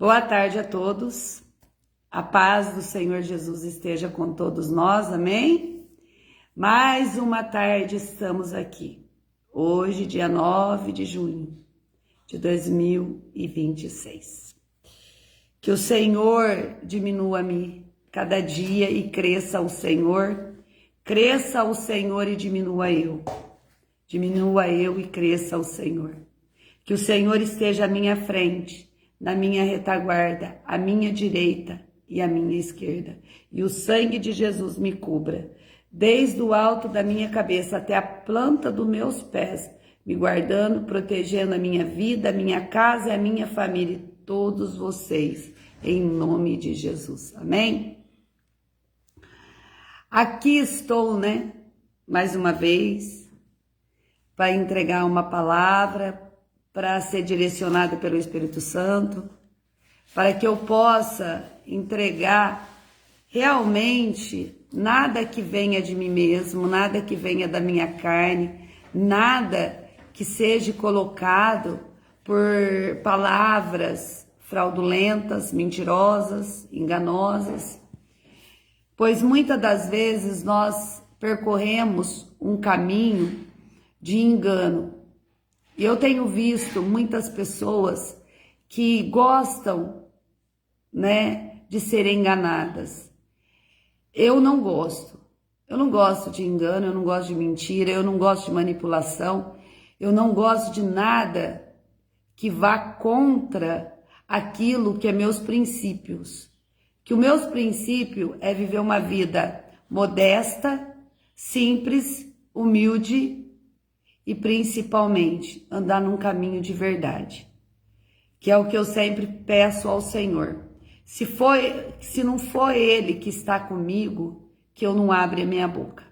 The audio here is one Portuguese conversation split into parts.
Boa tarde a todos. A paz do Senhor Jesus esteja com todos nós, amém? Mais uma tarde estamos aqui. Hoje, dia 9 de junho de 2026. Que o Senhor diminua-me cada dia e cresça o Senhor. Cresça o Senhor e diminua eu. Diminua eu e cresça o Senhor. Que o Senhor esteja à minha frente, na minha retaguarda, à minha direita e à minha esquerda. E o sangue de Jesus me cubra, desde o alto da minha cabeça até a planta dos meus pés, me guardando, protegendo a minha vida, a minha casa e a minha família, e todos vocês, em nome de Jesus. Amém? Aqui estou, mais uma vez, para entregar uma palavra, para ser direcionado pelo Espírito Santo, para que eu possa entregar realmente nada que venha de mim mesmo, nada que venha da minha carne, nada que seja colocado por palavras fraudulentas, mentirosas, enganosas, pois muitas das vezes nós percorremos um caminho de engano. E eu tenho visto muitas pessoas que gostam, de serem enganadas. Eu não gosto. Eu não gosto de engano, eu não gosto de mentira, eu não gosto de manipulação, eu não gosto de nada que vá contra aquilo que é meus princípios. Que o meu princípio é viver uma vida modesta, simples, humilde, e principalmente andar num caminho de verdade, que é o que eu sempre peço ao Senhor. Se não for Ele que está comigo, que eu não abra a minha boca,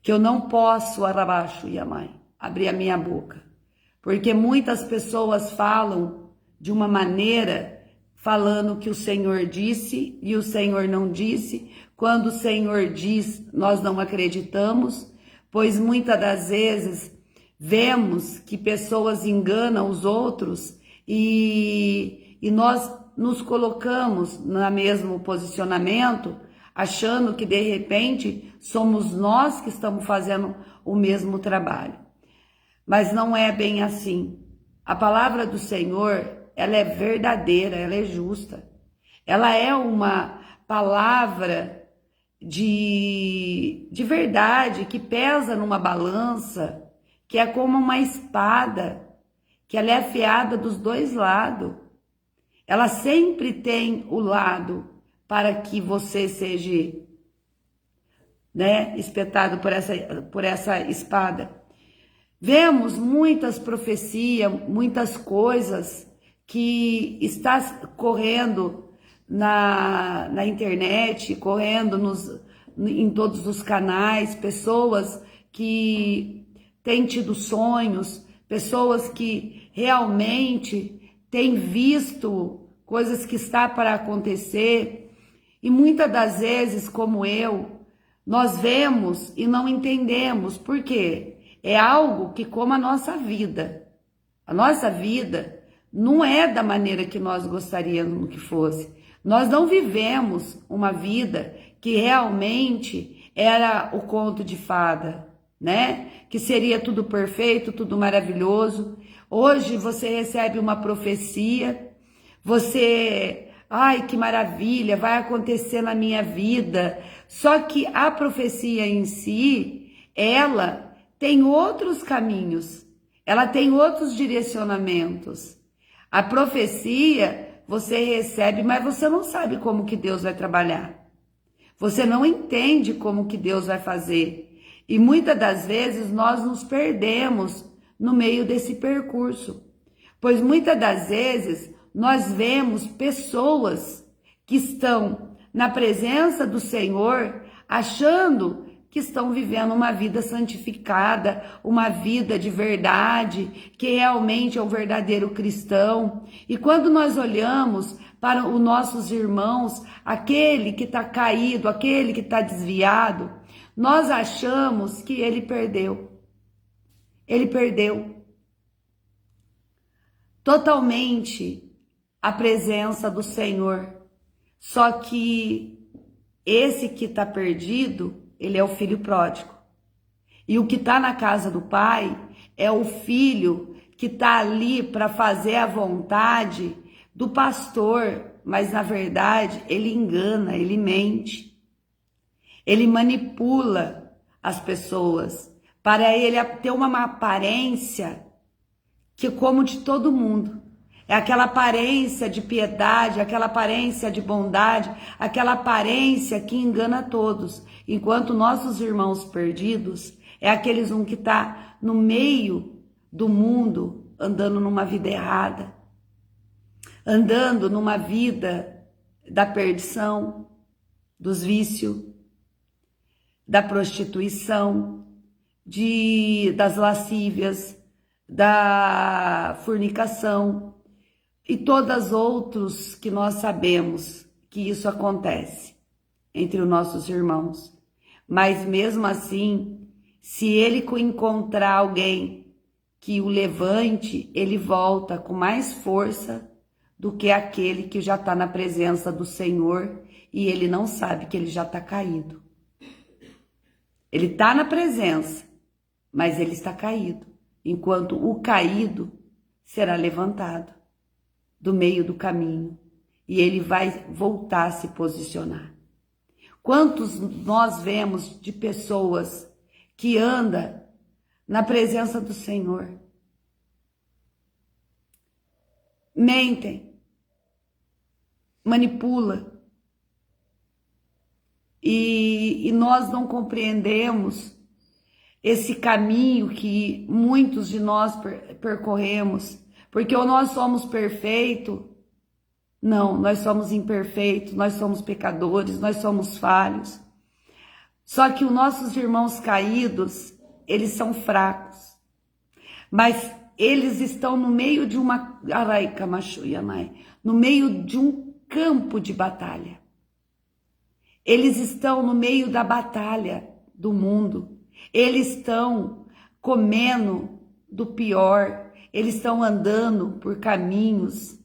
que eu não posso arabaixo e amai, abrir a minha boca, porque muitas pessoas falam de uma maneira, falando que o Senhor disse e o Senhor não disse. Quando o Senhor diz, nós não acreditamos, pois muitas das vezes vemos que pessoas enganam os outros e nós nos colocamos no mesmo posicionamento, achando que de repente somos nós que estamos fazendo o mesmo trabalho. Mas não é bem assim. A palavra do Senhor, ela é verdadeira, ela é justa. Ela é uma palavra de verdade, que pesa numa balança, que é como uma espada, que ela é afiada dos dois lados. Ela sempre tem o lado para que você seja, espetado por essa espada. Vemos muitas profecias, muitas coisas que está correndo na internet, correndo em todos os canais, pessoas que têm tido sonhos, pessoas que realmente têm visto coisas que está para acontecer, e muitas das vezes, como eu, nós vemos e não entendemos, por quê? É algo que como a nossa vida não é da maneira que nós gostaríamos que fosse. Nós não vivemos uma vida que realmente era o conto de fada, que seria tudo perfeito, tudo maravilhoso. Hoje você recebe uma profecia, ai, que maravilha, vai acontecer na minha vida. Só que a profecia em si, ela tem outros caminhos, ela tem outros direcionamentos. A profecia você recebe, mas você não sabe como que Deus vai trabalhar. Você não entende como que Deus vai fazer. E muitas das vezes nós nos perdemos no meio desse percurso. Pois muitas das vezes nós vemos pessoas que estão na presença do Senhor achando que estão vivendo uma vida santificada, uma vida de verdade, que realmente é o verdadeiro cristão. E quando nós olhamos para os nossos irmãos, aquele que está caído, aquele que está desviado, nós achamos que ele perdeu. Ele perdeu. Totalmente a presença do Senhor. Só que esse que está perdido, ele é o filho pródigo. E o que está na casa do pai é o filho que está ali para fazer a vontade do pastor, mas na verdade ele engana, ele mente, ele manipula as pessoas para ele ter uma aparência que como de todo mundo. É aquela aparência de piedade, aquela aparência de bondade, aquela aparência que engana todos. Enquanto nossos irmãos perdidos é aqueles que está no meio do mundo, andando numa vida errada, andando numa vida da perdição, dos vícios, da prostituição, das lascívias, da fornicação e todas outros que nós sabemos que isso acontece entre os nossos irmãos. Mas mesmo assim, se ele encontrar alguém que o levante, ele volta com mais força do que aquele que já está na presença do Senhor e ele não sabe que ele já está caído. Ele está na presença, mas ele está caído, enquanto o caído será levantado do meio do caminho e ele vai voltar a se posicionar. Quantos nós vemos de pessoas que andam na presença do Senhor, mentem, manipula, e nós não compreendemos esse caminho que muitos de nós percorremos, porque ou nós somos perfeitos, não, nós somos imperfeitos, nós somos pecadores, nós somos falhos. Só que os nossos irmãos caídos, eles são fracos, mas eles estão no meio de no meio de um campo de batalha. Eles estão no meio da batalha do mundo. Eles estão comendo do pior. Eles estão andando por caminhos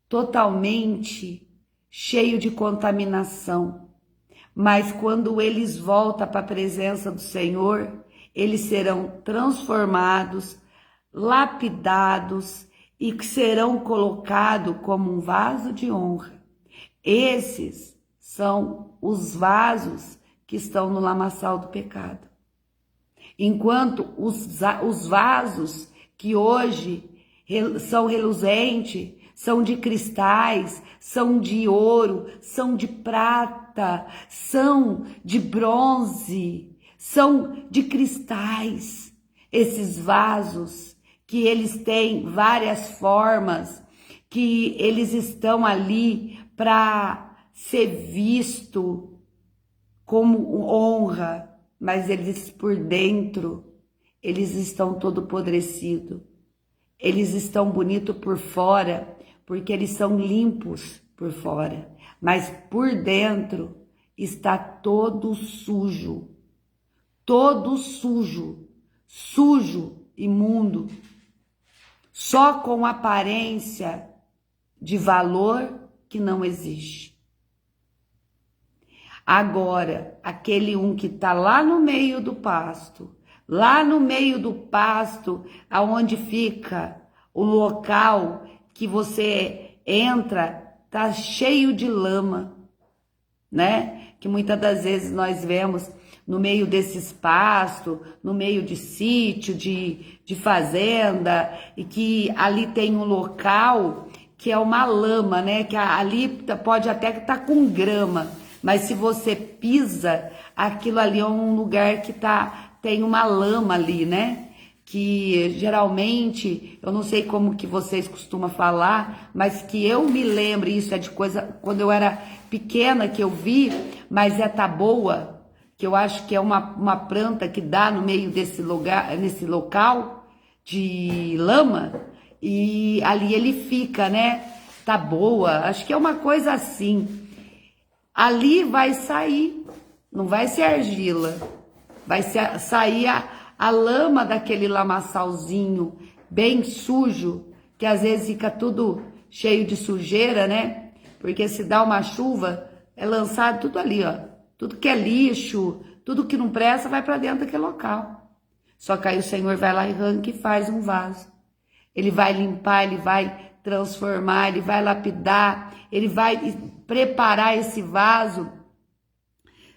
totalmente cheios de contaminação. Mas quando eles voltam para a presença do Senhor, eles serão transformados, lapidados e serão colocados como um vaso de honra. Esses são os vasos que estão no lamaçal do pecado. Enquanto os vasos que hoje são reluzentes, são de cristais, são de ouro, são de prata, são de bronze, são de cristais. Esses vasos que eles têm várias formas, que eles estão ali para ser visto como honra, mas eles por dentro, eles estão todo apodrecido. Eles estão bonitos por fora, porque eles são limpos por fora, mas por dentro está todo sujo, sujo, imundo, só com aparência de valor que não existe. Agora, aquele que está lá no meio do pasto, aonde fica o local que você entra, tá cheio de lama, né? Que muitas das vezes nós vemos no meio desses pastos, no meio de sítio, de fazenda, e que ali tem um local que é uma lama, né? Que ali pode até estar com grama, mas se você pisa, aquilo ali é um lugar que tem uma lama ali, né? Que geralmente, eu não sei como que vocês costumam falar, mas que eu me lembro, isso é de coisa, quando eu era pequena que eu vi, mas é taboa, que eu acho que é uma planta que dá no meio desse lugar, nesse local de lama, e ali ele fica, né? Taboa, acho que é uma coisa assim. Ali vai sair, não vai ser argila, vai sair a lama daquele lamaçalzinho bem sujo, que às vezes fica tudo cheio de sujeira, né? Porque se dá uma chuva, é lançado tudo ali, ó. Tudo que é lixo, tudo que não presta vai para dentro daquele local. Só que aí o Senhor vai lá e arranca e faz um vaso. Ele vai limpar, ele vai transformar, ele vai lapidar, ele vai preparar esse vaso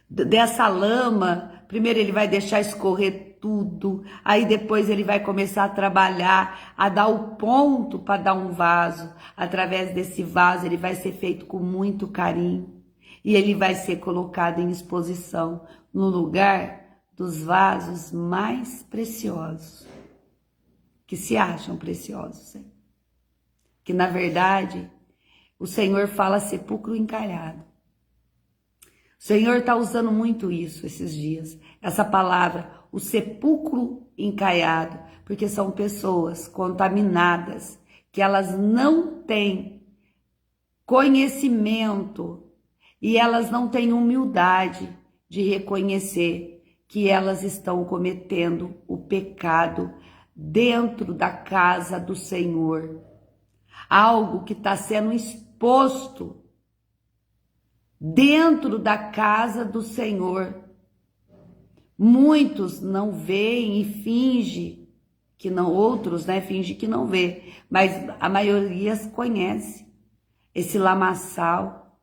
dessa lama. Primeiro ele vai deixar escorrer tudo, aí depois ele vai começar a trabalhar, a dar o ponto para dar um vaso. Através desse vaso ele vai ser feito com muito carinho e ele vai ser colocado em exposição no lugar dos vasos mais preciosos, que se acham preciosos, hein? Que na verdade o Senhor fala sepulcro encalhado. O Senhor está usando muito isso esses dias, essa palavra, o sepulcro encalhado, porque são pessoas contaminadas, que elas não têm conhecimento e elas não têm humildade de reconhecer que elas estão cometendo o pecado dentro da casa do Senhor. Algo que está sendo exposto dentro da casa do Senhor. Muitos não veem e fingem que não, outros, né, fingem que não vê, mas a maioria conhece esse lamaçal.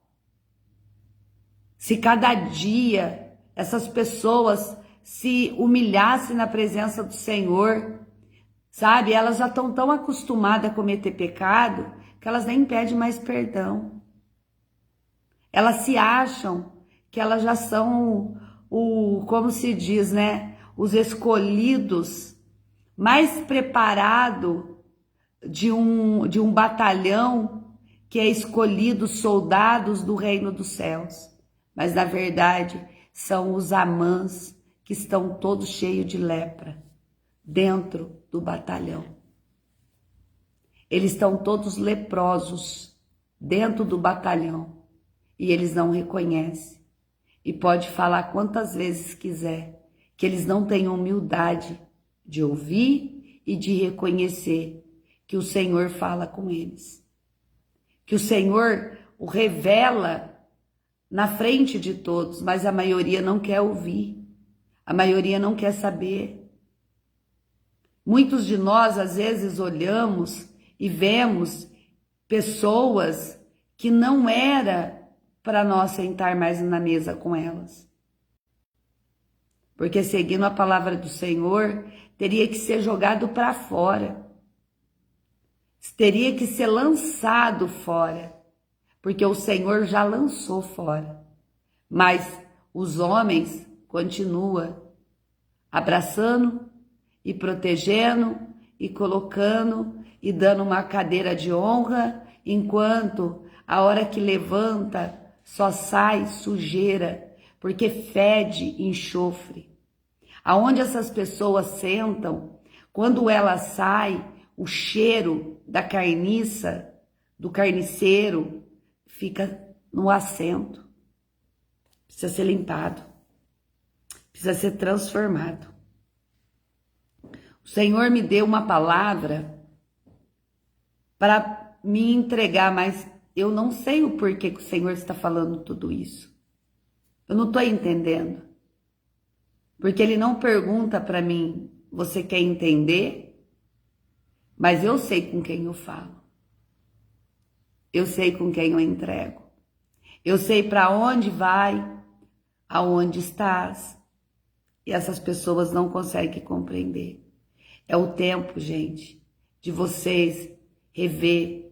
Se cada dia essas pessoas se humilhassem na presença do Senhor, sabe, elas já estão tão acostumadas a cometer pecado que elas nem pedem mais perdão. Elas se acham que elas já são como se diz, né, os escolhidos mais preparados de um batalhão que é escolhido soldados do reino dos céus. Mas na verdade são os Amãs que estão todos cheios de lepra dentro do batalhão. Eles estão todos leprosos dentro do batalhão e eles não reconhecem. E pode falar quantas vezes quiser, que eles não têm humildade de ouvir e de reconhecer que o Senhor fala com eles. Que o Senhor o revela na frente de todos, mas a maioria não quer ouvir, a maioria não quer saber. Muitos de nós, às vezes, olhamos e vemos pessoas que não era para nós sentar mais na mesa com elas. Porque seguindo a palavra do Senhor, teria que ser jogado para fora. Teria que ser lançado fora. Porque o Senhor já lançou fora. Mas os homens continuam abraçando e protegendo e colocando e dando uma cadeira de honra, enquanto a hora que levanta só sai sujeira, porque fede enxofre. Aonde essas pessoas sentam, quando ela sai, o cheiro da carniça, do carniceiro, fica no assento. Precisa ser limpado. Precisa ser transformado. O Senhor me deu uma palavra para me entregar, mas eu não sei o porquê que o Senhor está falando tudo isso. Eu não estou entendendo. Porque Ele não pergunta para mim, você quer entender? Mas eu sei com quem eu falo. Eu sei com quem eu entrego. Eu sei para onde vai, aonde estás. E essas pessoas não conseguem compreender. É o tempo, gente, de vocês rever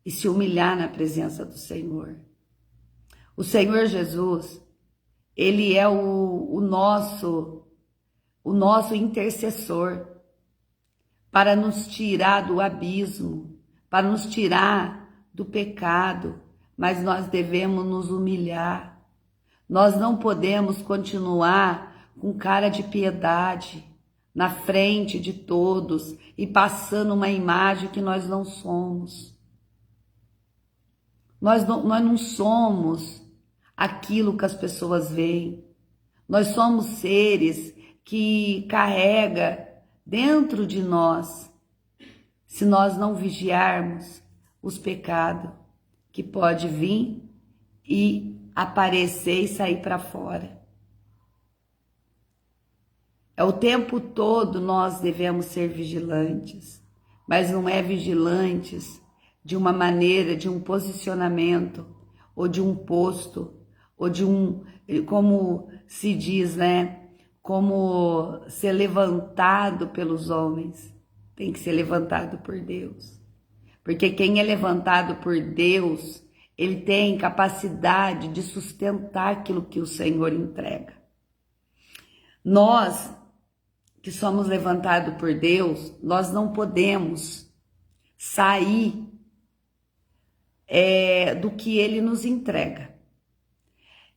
e se humilhar na presença do Senhor. O Senhor Jesus, Ele é o nosso intercessor para nos tirar do abismo, para nos tirar do pecado, mas nós devemos nos humilhar. Nós não podemos continuar com cara de piedade na frente de todos e passando uma imagem que nós não somos. Nós não somos aquilo que as pessoas veem. Nós somos seres que carrega dentro de nós. Se nós não vigiarmos, os pecados que pode vir e aparecer e sair para fora. É o tempo todo nós devemos ser vigilantes, mas não é vigilantes de uma maneira, de um posicionamento, ou de um posto, ou de um, como se diz, né? Como ser levantado pelos homens. Tem que ser levantado por Deus. Porque quem é levantado por Deus, ele tem capacidade de sustentar aquilo que o Senhor entrega. Nós que somos levantados por Deus, nós não podemos sair do que Ele nos entrega.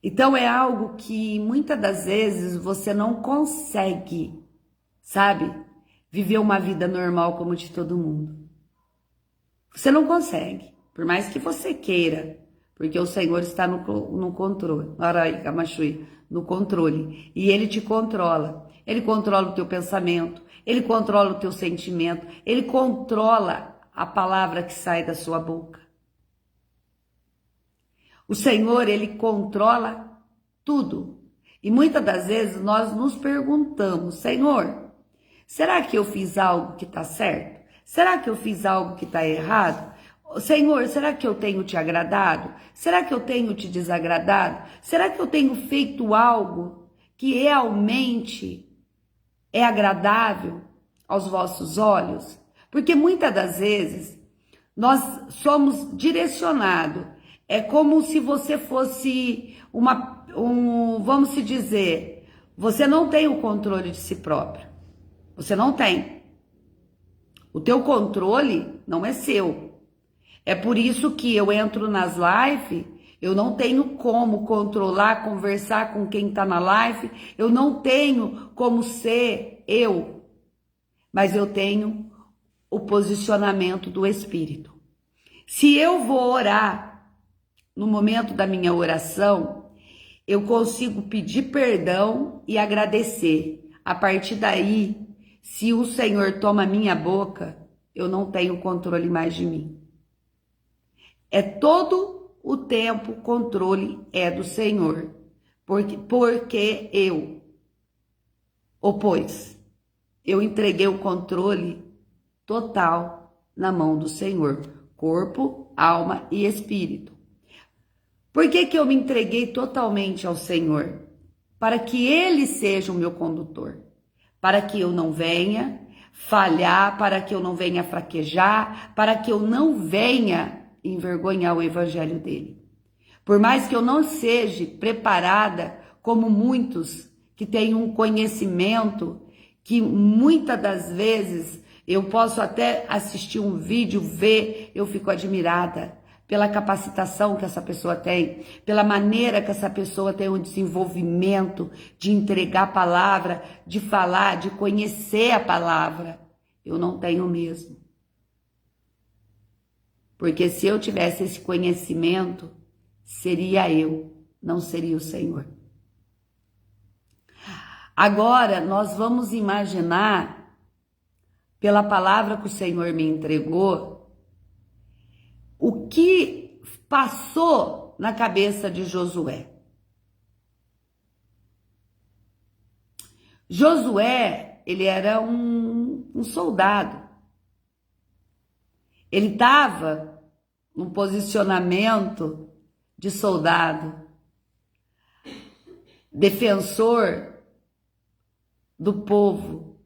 Então é algo que muitas das vezes você não consegue, sabe, viver uma vida normal como de todo mundo. Você não consegue, por mais que você queira, porque o Senhor está no controle, no controle, e Ele te controla. Ele controla o teu pensamento, Ele controla o teu sentimento, Ele controla a palavra que sai da sua boca. O Senhor, Ele controla tudo. E muitas das vezes nós nos perguntamos, Senhor, será que eu fiz algo que está certo? Será que eu fiz algo que está errado? Senhor, será que eu tenho te agradado? Será que eu tenho te desagradado? Será que eu tenho feito algo que realmente é agradável aos vossos olhos? Porque muitas das vezes nós somos direcionados. É como se você fosse vamos se dizer, você não tem o controle de si próprio. Você não tem. O teu controle não é seu. É por isso que eu entro nas lives, eu não tenho como controlar, conversar com quem está na live, eu não tenho como ser eu, mas eu tenho o posicionamento do Espírito. Se eu vou orar, no momento da minha oração, eu consigo pedir perdão e agradecer. A partir daí, se o Senhor toma minha boca, eu não tenho controle mais de mim. É todo o tempo, o controle é do Senhor, porque eu opus. Eu entreguei o controle total na mão do Senhor, corpo, alma e espírito. Por que que eu me entreguei totalmente ao Senhor? Para que Ele seja o meu condutor, para que eu não venha falhar, para que eu não venha fraquejar, para que eu não venha envergonhar o evangelho dele. Por mais que eu não seja preparada como muitos que têm um conhecimento que muitas das vezes eu posso até assistir um vídeo, ver, eu fico admirada pela capacitação que essa pessoa tem, pela maneira que essa pessoa tem um desenvolvimento de entregar a palavra, de falar, de conhecer a palavra. Eu não tenho mesmo. Porque se eu tivesse esse conhecimento, seria eu, não seria o Senhor. Agora, nós vamos imaginar, pela palavra que o Senhor me entregou, o que passou na cabeça de Josué. Josué, ele era um soldado. Ele estava num posicionamento de soldado, defensor do povo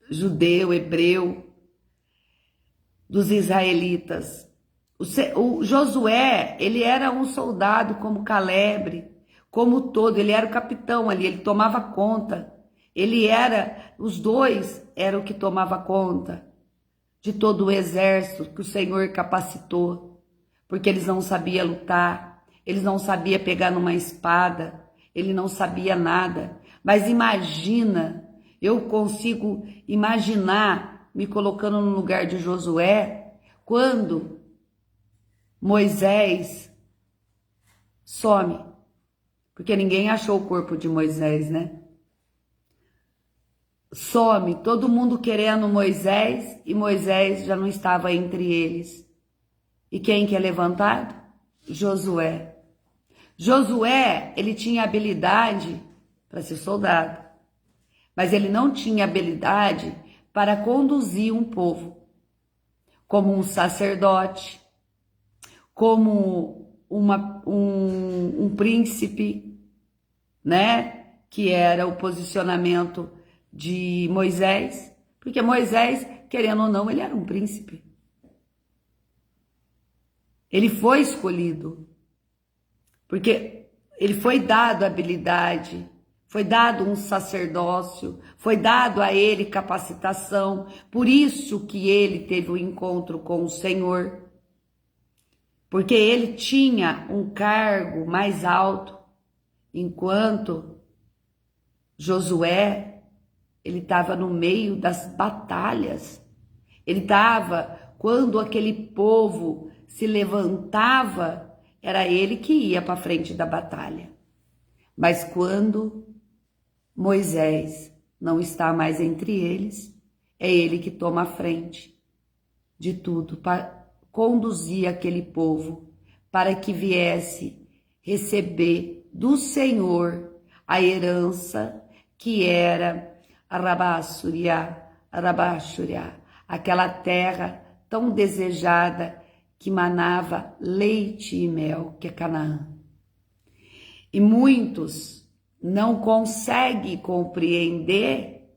judeu, hebreu, dos israelitas. O Josué, ele era um soldado como Caleb, como todo, ele era o capitão ali, ele tomava conta. Os dois eram o que tomava conta de todo o exército que o Senhor capacitou, porque eles não sabiam lutar, eles não sabiam pegar numa espada, ele não sabia nada. Mas imagina, eu consigo imaginar me colocando no lugar de Josué, quando Moisés some, porque ninguém achou o corpo de Moisés, né? some, todo mundo querendo Moisés, e Moisés já não estava entre eles. E quem que é levantado? Josué. Josué, ele tinha habilidade para ser soldado, mas ele não tinha habilidade para conduzir um povo, como um sacerdote, como um príncipe, né? Que era o posicionamento de Moisés, porque Moisés, querendo ou não, ele era um príncipe. Ele foi escolhido, porque ele foi dado habilidade, foi dado um sacerdócio, foi dado a ele capacitação, por isso que ele teve o encontro com o Senhor, porque ele tinha um cargo mais alto, enquanto Josué, ele estava no meio das batalhas, ele estava, quando aquele povo se levantava, era ele que ia para frente da batalha. Mas quando Moisés não está mais entre eles, é ele que toma a frente de tudo para conduzir aquele povo para que viesse receber do Senhor a herança que era Arabassuriá, aquela terra tão desejada que manava leite e mel, que é Canaã. E muitos não conseguem compreender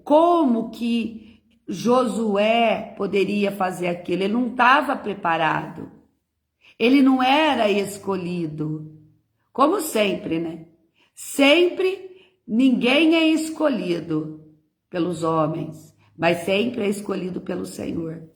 como que Josué poderia fazer aquilo. Ele não estava preparado. Ele não era escolhido. Como sempre, né? Sempre ninguém é escolhido pelos homens, mas sempre é escolhido pelo Senhor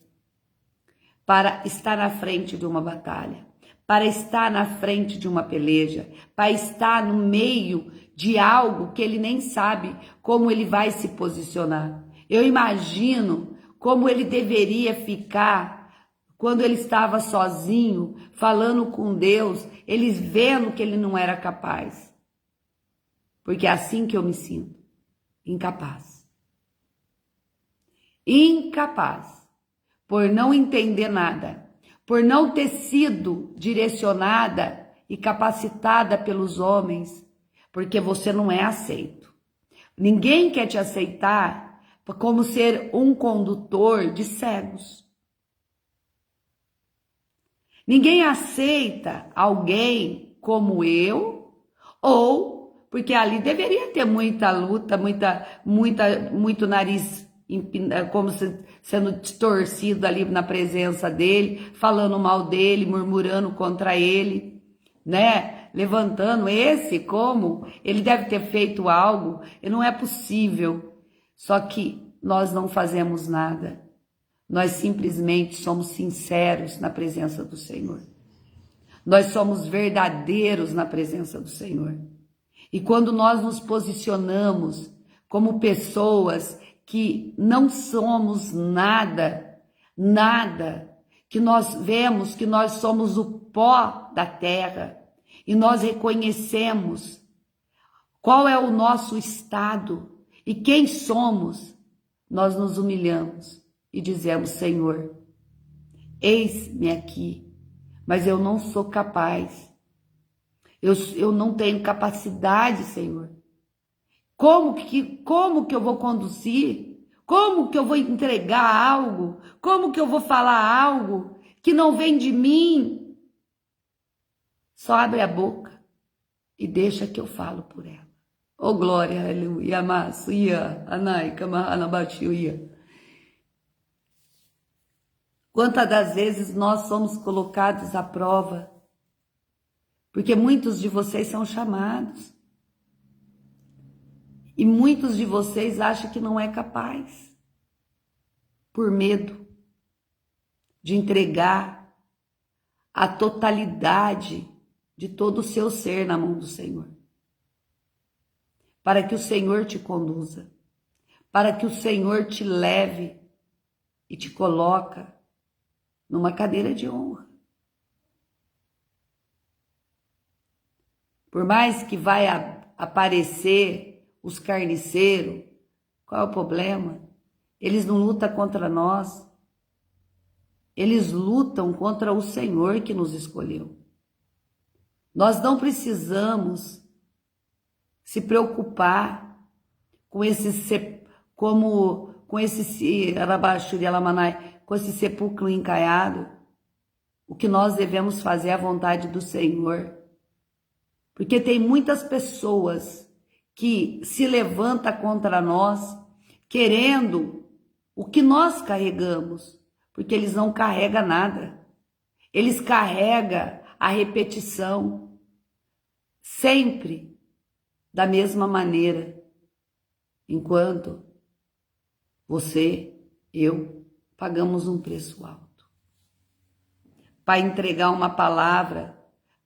para estar na frente de uma batalha, para estar na frente de uma peleja, para estar no meio de algo que ele nem sabe como ele vai se posicionar. Eu imagino como ele deveria ficar quando ele estava sozinho, falando com Deus, eles vendo que ele não era capaz. Porque é assim que eu me sinto, incapaz. Incapaz. Por não entender nada, por não ter sido direcionada e capacitada pelos homens, porque você não é aceito. Ninguém quer te aceitar como ser um condutor de cegos. Ninguém aceita alguém como eu, ou porque ali deveria ter muita luta, muito nariz como sendo distorcido ali na presença dele, falando mal dele, murmurando contra ele, né? Levantando como ele deve ter feito algo, e não é possível. Só que nós não fazemos nada. Nós simplesmente somos sinceros na presença do Senhor. Nós somos verdadeiros na presença do Senhor. E quando nós nos posicionamos como pessoas que não somos nada, que nós vemos que nós somos o pó da terra e nós reconhecemos qual é o nosso estado e quem somos, nós nos humilhamos e dizemos: Senhor, eis-me aqui, mas eu não sou capaz, eu não tenho capacidade, Senhor. Como que eu vou conduzir? Como que eu vou entregar algo? Como que eu vou falar algo que não vem de mim? Só abre a boca e deixa que eu falo por ela. Oh, glória, aleluia, amasso, ia, anaika, mahanabatiu, ia. Quantas das vezes nós somos colocados à prova? Porque muitos de vocês são chamados. E muitos de vocês acham que não é capaz, por medo de entregar a totalidade de todo o seu ser na mão do Senhor. Para que o Senhor te conduza, para que o Senhor te leve e te coloca numa cadeira de honra. Por mais que vai aparecer os carniceiros, Qual é o problema? Eles não lutam contra nós. Eles lutam contra o Senhor que nos escolheu. Nós não precisamos se preocupar com esse com esse sepulcro encaiado. O que nós devemos fazer é a vontade do Senhor. Porque tem muitas pessoas que se levantam contra nós, querendo o que nós carregamos, porque eles não carregam nada. Eles carregam a repetição, sempre da mesma maneira, enquanto você, eu, pagamos um preço alto para entregar uma palavra,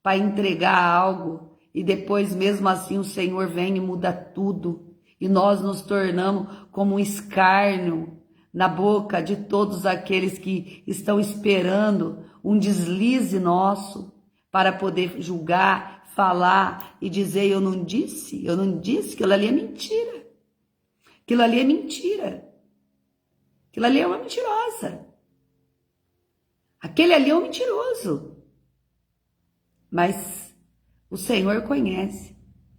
para entregar algo, e depois mesmo assim o Senhor vem e muda tudo, e nós nos tornamos como um escárnio na boca de todos aqueles que estão esperando um deslize nosso para poder julgar, falar e dizer: eu não disse, aquilo ali é mentira, aquilo ali é mentira, aquilo ali é uma mentirosa, aquele ali é um mentiroso. Mas o Senhor conhece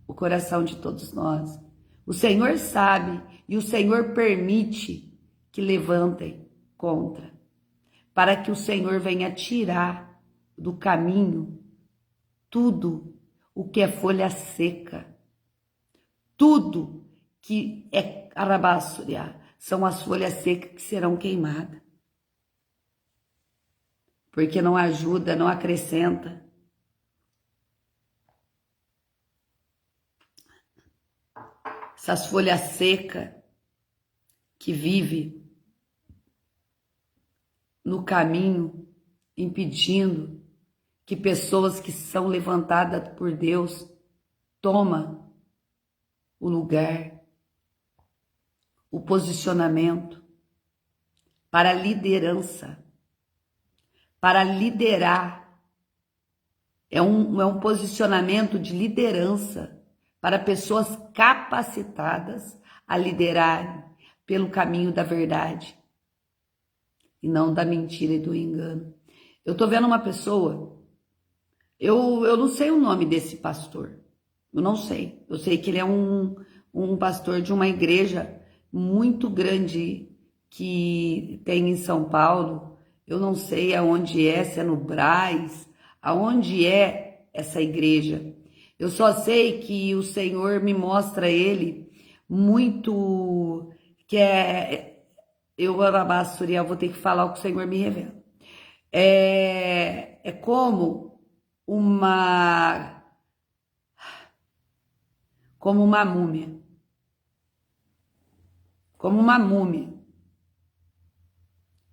o coração de todos nós. O Senhor sabe e o Senhor permite que levantem contra, para que o Senhor venha tirar do caminho tudo o que é folha seca, tudo que é arabaçuriá, são as folhas secas que serão queimadas, porque não ajuda, não acrescenta. Essas folhas secas que vivem no caminho, impedindo que pessoas que são levantadas por Deus tomem o lugar, o posicionamento para a liderança, para liderar. É um posicionamento de liderança para pessoas capacitadas a liderarem pelo caminho da verdade e não da mentira e do engano. Eu tô vendo uma pessoa, eu não sei o nome desse pastor, eu não sei. Eu sei que ele é um pastor de uma igreja muito grande que tem em São Paulo. Eu não sei aonde é, se é no Brás, aonde é essa igreja. Eu só sei que o Senhor me mostra ele muito, que eu vou ter que falar o que o Senhor me revela. É como uma múmia,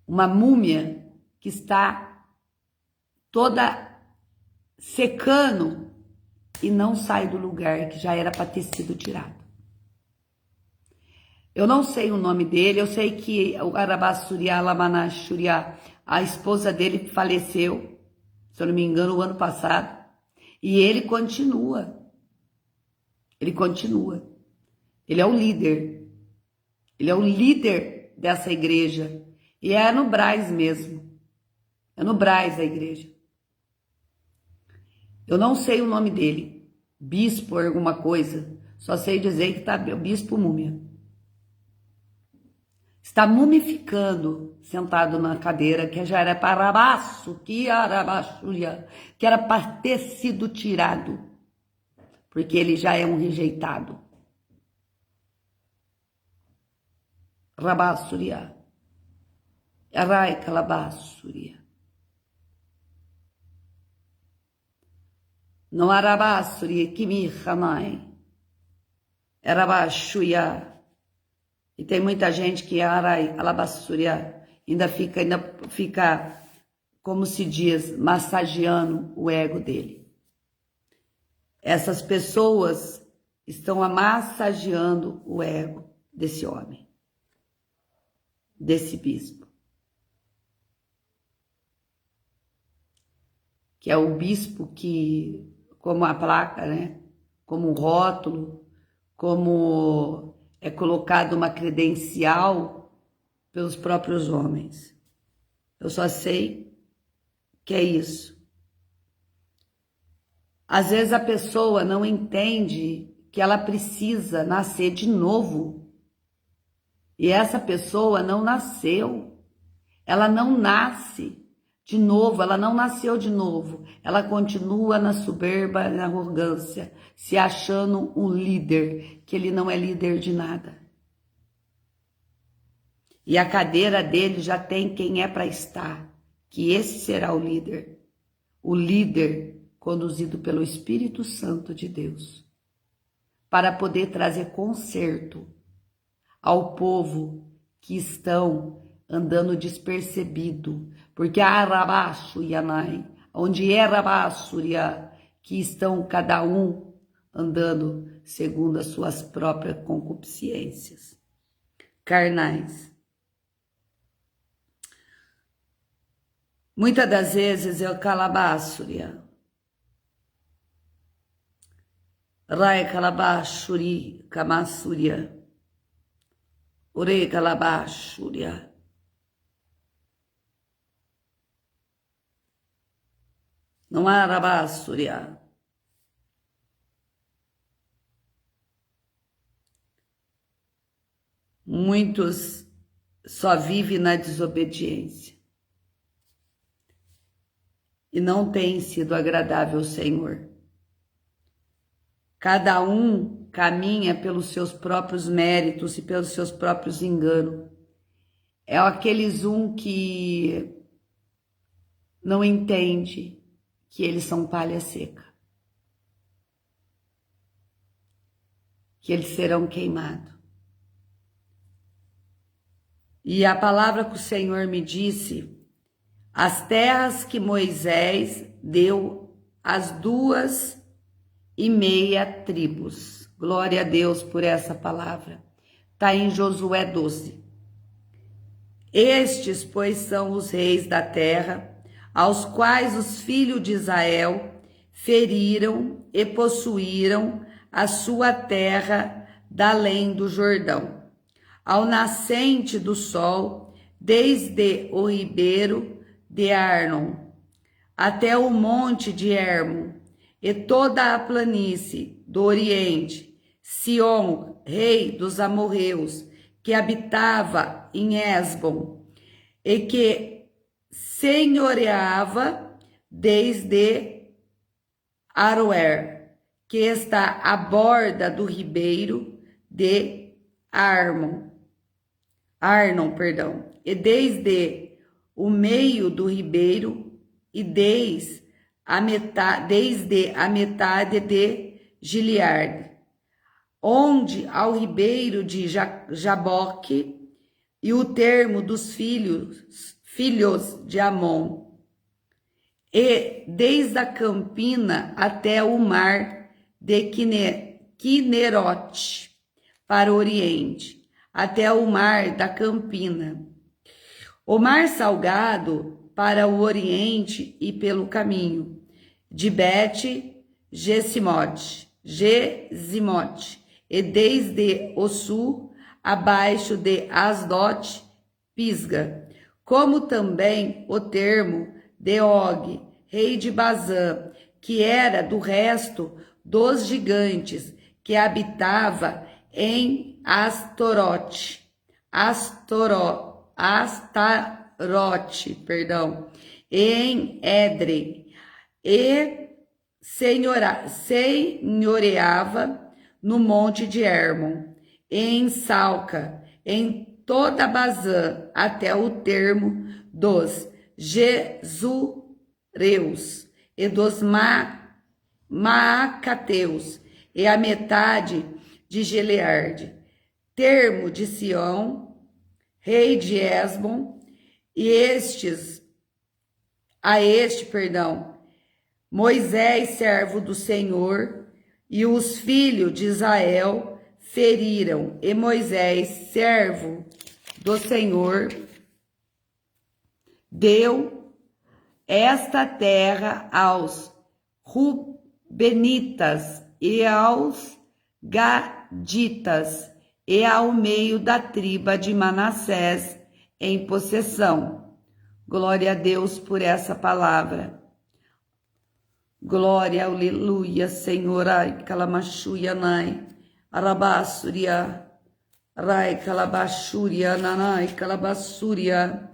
uma múmia que está toda secando e não sai do lugar que já era para ter sido tirado. Eu não sei o nome dele, eu sei que o Arabassuriá, Lamanachuriá, a esposa dele faleceu, se eu não me engano, o ano passado, e ele continua. Ele continua. Ele é o líder. Ele é o líder dessa igreja. E é no Brás mesmo. É no Brás a igreja. Eu não sei o nome dele. Bispo alguma coisa. Só sei dizer que está bispo múmia. Está mumificando, sentado na cadeira, que já era para baixo, que era para ter sido tirado, porque ele já é um rejeitado. Rabassuria. Arai calabassuria. Não arabassuria, que me ramai. Arabaxuia. E tem muita gente que alabassuria ainda fica, como se diz, massageando o ego dele. Essas pessoas estão massageando o ego desse homem, desse bispo. Que é o bispo que, como a placa, né? Como um rótulo, como é colocada uma credencial pelos próprios homens. Eu só sei que é isso. Às vezes a pessoa não entende que ela precisa nascer de novo. E essa pessoa não nasceu. Ela não nasce de novo, ela não nasceu de novo. Ela continua na soberba, na arrogância, se achando um líder, que ele não é líder de nada. E a cadeira dele já tem quem é para estar, que esse será o líder. O líder conduzido pelo Espírito Santo de Deus, para poder trazer conserto ao povo que estão andando despercebido, porque há Rabaço e Anai, onde é Rabaço e que estão cada um andando segundo as suas próprias concupiscências carnais. Muitas das vezes eu calabaçuria. Rai calabashuri kamasuria. Ore calabashuria. Não há rabassuria. Muitos só vivem na desobediência. E não tem sido agradável ao Senhor. Cada um caminha pelos seus próprios méritos e pelos seus próprios enganos. É aqueles que não entende que eles são palha seca. Que eles serão queimados. E a palavra que o Senhor me disse, as terras que Moisés deu às 2,5 tribos. Glória a Deus por essa palavra. Está em Josué 12. Estes, pois, são os reis da terra, aos quais os filhos de Israel feriram e possuíram a sua terra da além do Jordão. Ao nascente do sol, desde o ribeiro de Arnon até o monte de Hermon, e toda a planície do Oriente, Sion, rei dos amorreus, que habitava em Esbom, e que senhoreava desde Aroer, que está à borda do ribeiro de Arnon, e desde o meio do ribeiro e desde a metade de Gileade, onde ao ribeiro de Jaboque e o termo dos filhos de Amon, e desde a campina até o mar de Quinerote, para o oriente, até o mar da campina. O mar salgado para o oriente e pelo caminho de Bet-Gesimote, e desde o sul, abaixo de Asdot, Pisga, como também o termo de Og, rei de Bazã, que era do resto dos gigantes, que habitava em Astarote, em Edrei, e senhoreava no monte de Hermon, em Salca, em toda Bazã, até o termo dos Jesureus e dos Maacateus, e a metade de Gileade, termo de Sião, rei de Esbom, e Moisés, servo do Senhor, e os filhos de Israel feriram, e Moisés, servo do Senhor, deu esta terra aos Rubenitas e aos Gaditas e ao meio da tribo de Manassés em possessão. Glória a Deus por essa palavra. Glória, aleluia, Senhor. Ai, calamachuia, nai, arabassuria, rai, calabachuria, nanai, calabassuria,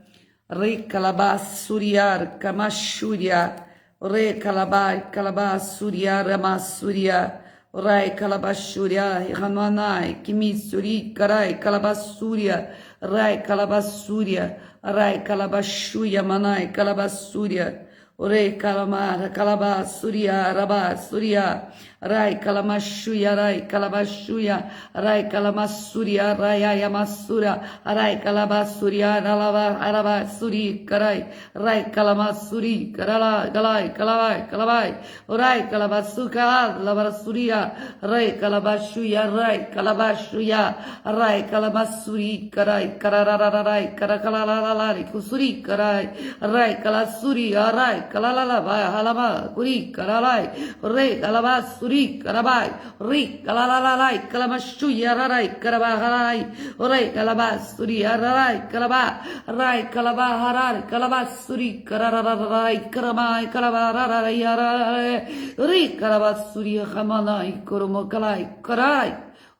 re, calabassuriar, camachuria, re, calabai, calabassuria, ramassuria, rai, calabachuria, ramanai, kimissuri, carai, calabassuria, rai, calabassuria, rai, calabachuia, manai, calabassuria, ore calamara, calabassuria, rabassuria, rai, calamashuia, rai, calabashuia, rai, calamassuria, rai, ayamassura, rai, calabassuria, arabassuri, carai, rai, calamassuri, carala, galai, calavai, calavai, rai, calabassuca, labarassuria, rai, calabashuia, rai, calabashuia, rai, calamassuri, carai, carararai, caracalalalari, kusuri, carai, rai, calassuri, rai, kalalala halama kuri kalalai re kalabasuri karabai ri kalalalai kalamashuya rarai karabaharai re kalabasuri rarai kalaba rai kalabaharai kalabasuri karararai karamai kalabararai ri kalabasuri hamanai kurumokalai karai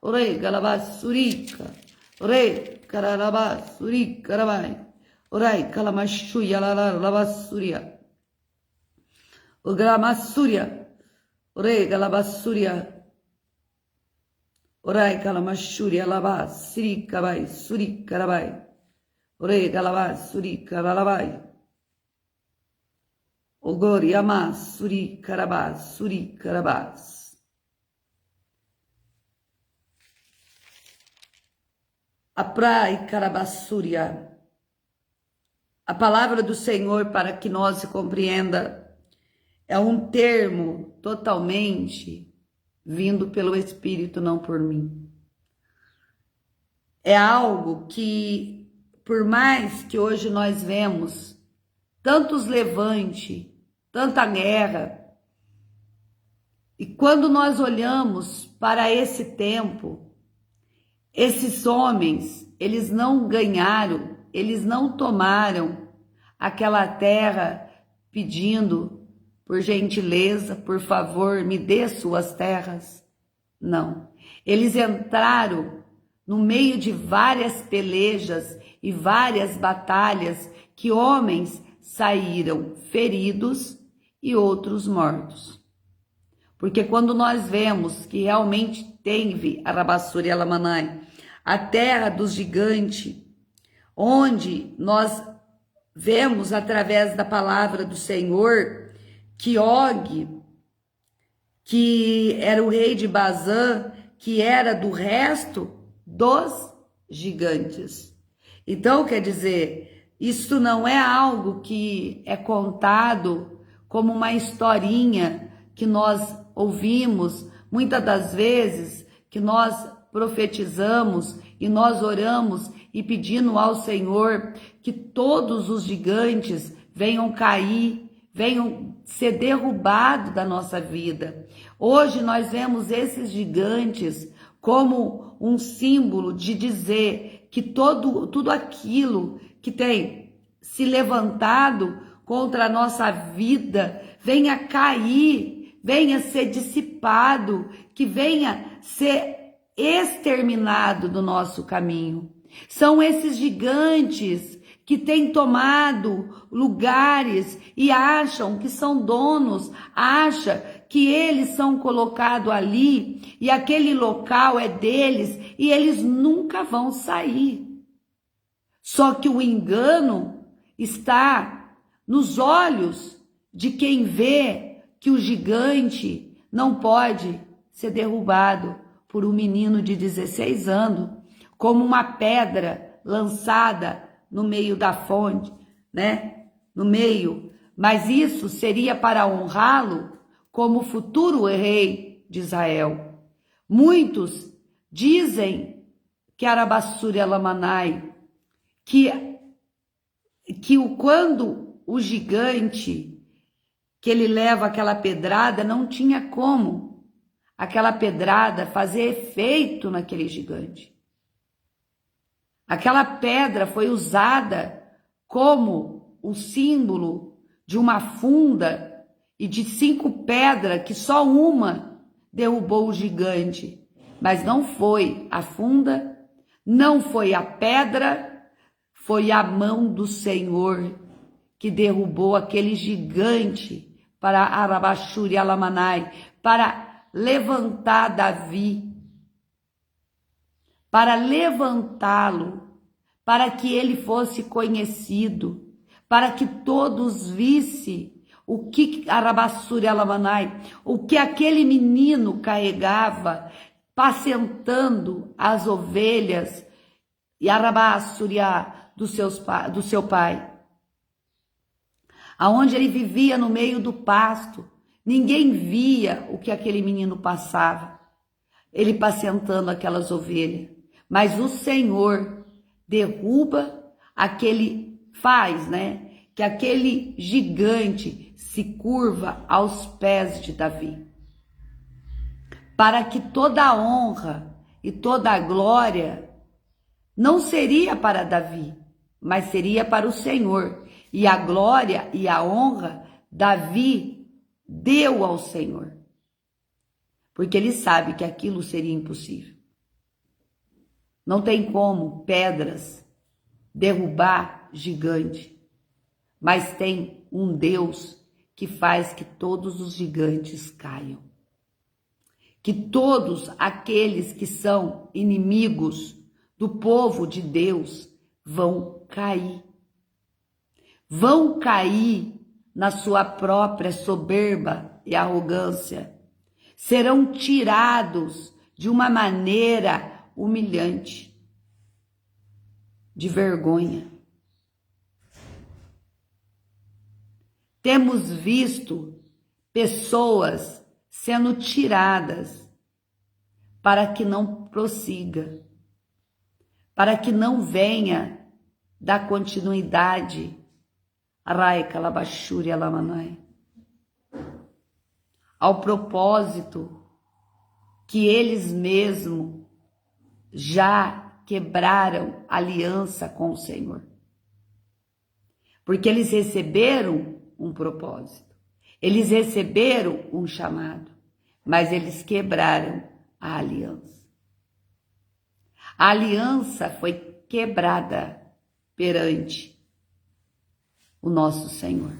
re kalabasuri re kararabasuri karabai rai kalamashuya lalabasuria o gramassúria, ore galabassuria, orai calamashuria lava, sirica vai, surica rabai, ore galava, surica lavabai, o gloria mas, surica rabas, surica rabas. A praia carabassúria, a palavra do Senhor para que nós se compreenda, é um termo totalmente vindo pelo Espírito, não por mim. É algo que, por mais que hoje nós vemos tantos levantes, tanta guerra, e quando nós olhamos para esse tempo, esses homens, eles não ganharam, eles não tomaram aquela terra pedindo: por gentileza, por favor, me dê suas terras. Não. Eles entraram no meio de várias pelejas e várias batalhas que homens saíram feridos e outros mortos. Porque quando nós vemos que realmente teve Arabassuri Alamanai, a terra dos gigantes, onde nós vemos através da palavra do Senhor que Og, que era o rei de Bazã, que era do resto dos gigantes. Então, quer dizer, isso não é algo que é contado como uma historinha que nós ouvimos, muitas das vezes que nós profetizamos e nós oramos e pedindo ao Senhor que todos os gigantes venham cair, venham ser derrubados da nossa vida. Hoje nós vemos esses gigantes como um símbolo de dizer que tudo aquilo que tem se levantado contra a nossa vida venha cair, venha ser dissipado, que venha ser exterminado do nosso caminho. São esses gigantes que têm tomado lugares e acham que são donos, acham que eles são colocados ali e aquele local é deles e eles nunca vão sair. Só que o engano está nos olhos de quem vê que o gigante não pode ser derrubado por um menino de 16 anos, como uma pedra lançada no meio da fonte, né? No meio. Mas isso seria para honrá-lo como futuro rei de Israel. Muitos dizem que Arabassuri Alamanai, quando o gigante, que ele leva aquela pedrada, não tinha como aquela pedrada fazer efeito naquele gigante. Aquela pedra foi usada como o símbolo de uma funda e de 5 pedras, que só uma derrubou o gigante. Mas não foi a funda, não foi a pedra, foi a mão do Senhor que derrubou aquele gigante para Arabashuri Alamanai, para levantar Davi, para levantá-lo, para que ele fosse conhecido, para que todos vissem o que Arabashuri Alamanai, o que aquele menino carregava, pacentando as ovelhas e Arabashuri do seu pai. Aonde ele vivia no meio do pasto, ninguém via o que aquele menino passava, ele pacentando aquelas ovelhas. Mas o Senhor derruba que aquele gigante se curva aos pés de Davi, para que toda a honra e toda a glória não seria para Davi, mas seria para o Senhor. E a glória e a honra, Davi deu ao Senhor, porque ele sabe que aquilo seria impossível. Não tem como pedras derrubar gigante, mas tem um Deus que faz que todos os gigantes caiam. Que todos aqueles que são inimigos do povo de Deus vão cair. Vão cair na sua própria soberba e arrogância. Serão tirados de uma maneira humilhante, de vergonha. Temos visto pessoas sendo tiradas para que não prossiga, para que não venha dar continuidade ao propósito que eles mesmos já quebraram aliança com o Senhor. Porque eles receberam um propósito, eles receberam um chamado, mas eles quebraram a aliança. A aliança foi quebrada perante o nosso Senhor.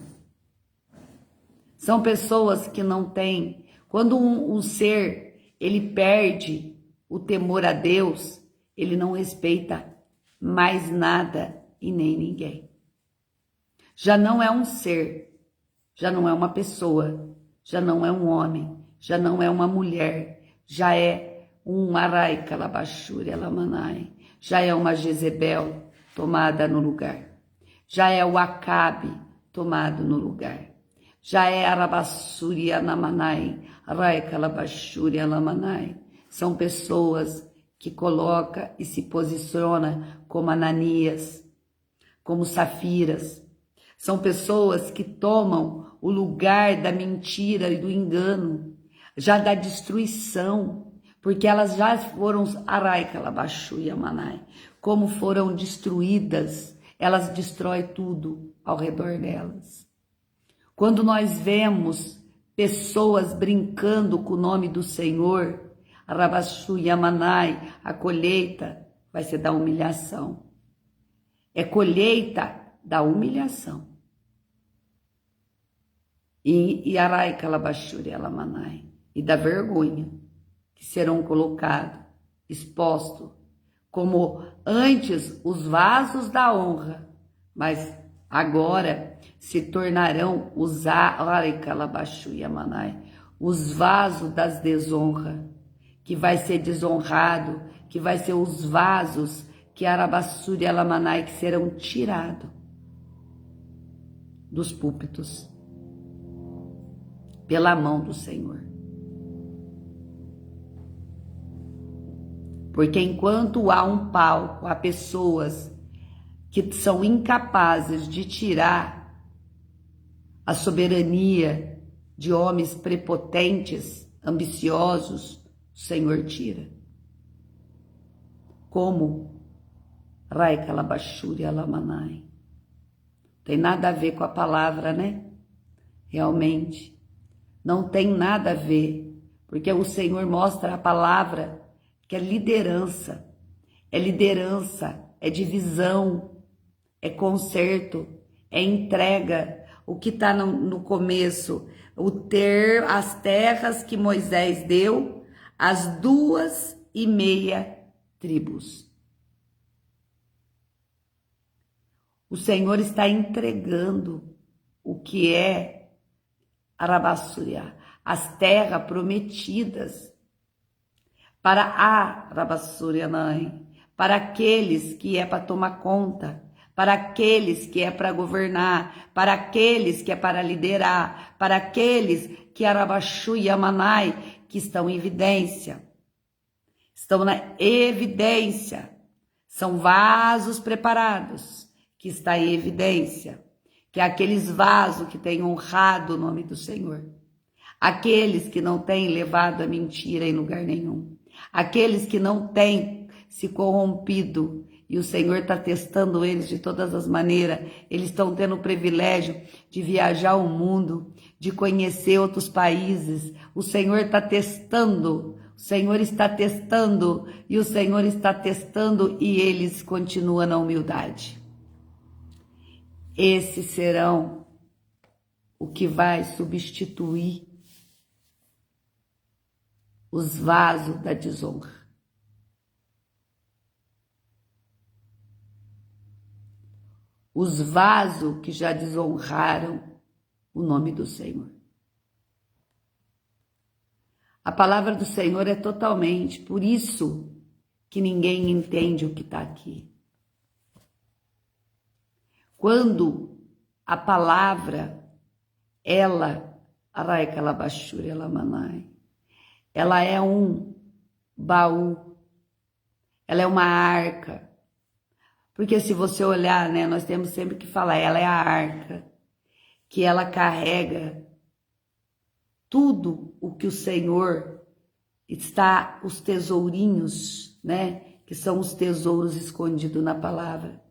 São pessoas que não têm, quando um ser, ele perde o temor a Deus, ele não respeita mais nada e nem ninguém. Já não é um ser, já não é uma pessoa, já não é um homem, já não é uma mulher, já é um Arai Calabashuri Alamanai, já é uma Jezebel tomada no lugar. Já é o Acabe tomado no lugar. Já é Arabassuri Anamanai, Araicalabashuri Alamanai. São pessoas que colocam e se posicionam como Ananias, como Safiras. São pessoas que tomam o lugar da mentira e do engano, já da destruição, porque elas já foram Araicalabashuri Amanai, como foram destruídas. Elas destroem tudo ao redor delas. Quando nós vemos pessoas brincando com o nome do Senhor, Arabashu Yamanai, a colheita vai ser da humilhação. É colheita da humilhação. E Arai Calabashuri Alamanai, e da vergonha, que serão colocados, expostos, como antes os vasos da honra, mas agora se tornarão os vasos das desonras, que vai ser desonrado, que vai ser os vasos que Arabassuri Alamanai, que serão tirados dos púlpitos pela mão do Senhor. Porque enquanto há um palco, há pessoas que são incapazes de tirar a soberania de homens prepotentes, ambiciosos, o Senhor tira. Como Rai Kalabashuri Alamanai. Tem nada a ver com a palavra, né? Realmente. Não tem nada a ver. Porque o Senhor mostra a palavra que é liderança. É liderança, é divisão, é conserto, é entrega. O que está no começo, as terras que Moisés deu, as 2,5 tribos. O Senhor está entregando o que é Arabassúria, as terras prometidas para a Arabassúria, para aqueles que é para tomar conta, para aqueles que é para governar, para aqueles que é para liderar, para aqueles que Arabaxu e Amanai, que estão em evidência. Estão na evidência. São vasos preparados, que está em evidência. Que é aqueles vasos que têm honrado o nome do Senhor. Aqueles que não têm levado a mentira em lugar nenhum. Aqueles que não têm se corrompido. E o Senhor está testando eles de todas as maneiras. Eles estão tendo o privilégio de viajar o mundo, de conhecer outros países. O Senhor está testando. O Senhor está testando. E o Senhor está testando e eles continuam na humildade. Esses serão o que vai substituir os vasos da desonra. Os vasos que já desonraram o nome do Senhor. A palavra do Senhor é totalmente, por isso que ninguém entende o que está aqui. Quando a palavra, ela é um baú, ela é uma arca. Porque se você olhar, né, nós temos sempre que falar, ela é a arca, que ela carrega tudo o que o Senhor está, os tesourinhos, né, que são os tesouros escondidos na palavra,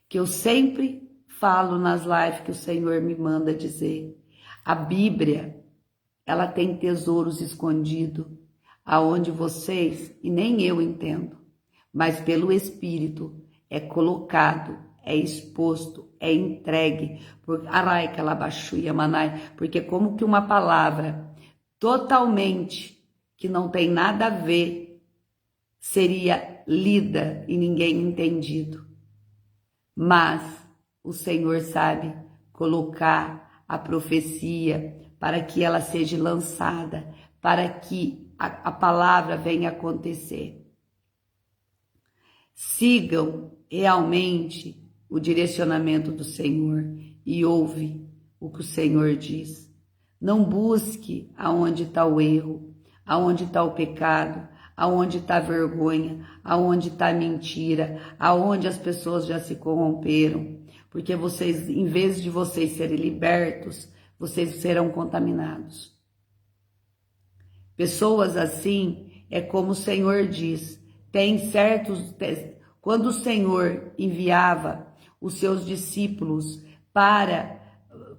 que eu sempre falo nas lives que o Senhor me manda dizer. A Bíblia, ela tem tesouros escondidos, aonde vocês, e nem eu entendo, mas pelo Espírito, é colocado, é exposto, é entregue, porque como que uma palavra totalmente que não tem nada a ver seria lida e ninguém entendido. Mas o Senhor sabe colocar a profecia para que ela seja lançada, para que a palavra venha acontecer. Sigam realmente o direcionamento do Senhor e ouve o que o Senhor diz. Não busque aonde está o erro, aonde está o pecado, aonde está a vergonha, aonde está a mentira, aonde as pessoas já se corromperam. Porque vocês, em vez de vocês serem libertos, vocês serão contaminados. Pessoas assim, é como o Senhor diz, tem certos... Quando o Senhor enviava os seus discípulos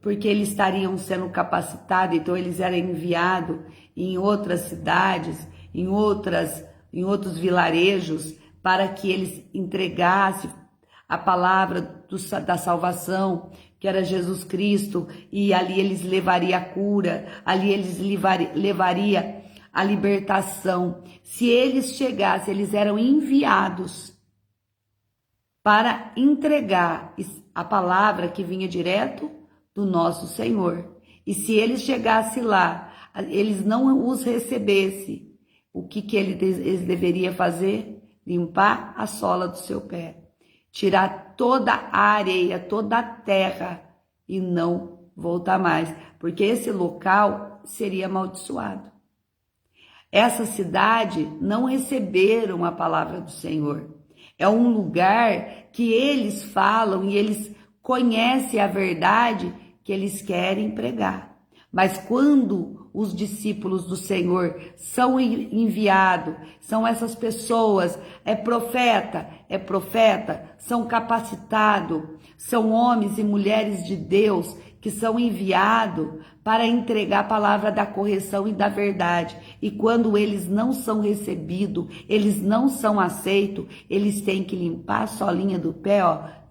porque eles estariam sendo capacitados, então eles eram enviados em outras cidades, em outros vilarejos, para que eles entregassem a palavra da salvação, que era Jesus Cristo, e ali eles levariam a cura, ali eles levariam a libertação. Se eles chegassem, eles eram enviados para entregar a palavra que vinha direto do nosso Senhor. E se eles chegassem lá, eles não os recebessem, o que eles deveriam fazer? Limpar a sola do seu pé, tirar toda a areia, toda a terra e não voltar mais, porque esse local seria amaldiçoado. Essa cidade não receberam a palavra do Senhor. É um lugar que eles falam e eles conhecem a verdade que eles querem pregar. Mas quando os discípulos do Senhor são enviados, são essas pessoas, é profeta, são capacitados, são homens e mulheres de Deus que são enviados para entregar a palavra da correção e da verdade. E quando eles não são recebidos, eles não são aceitos, eles têm que limpar a solinha do pé,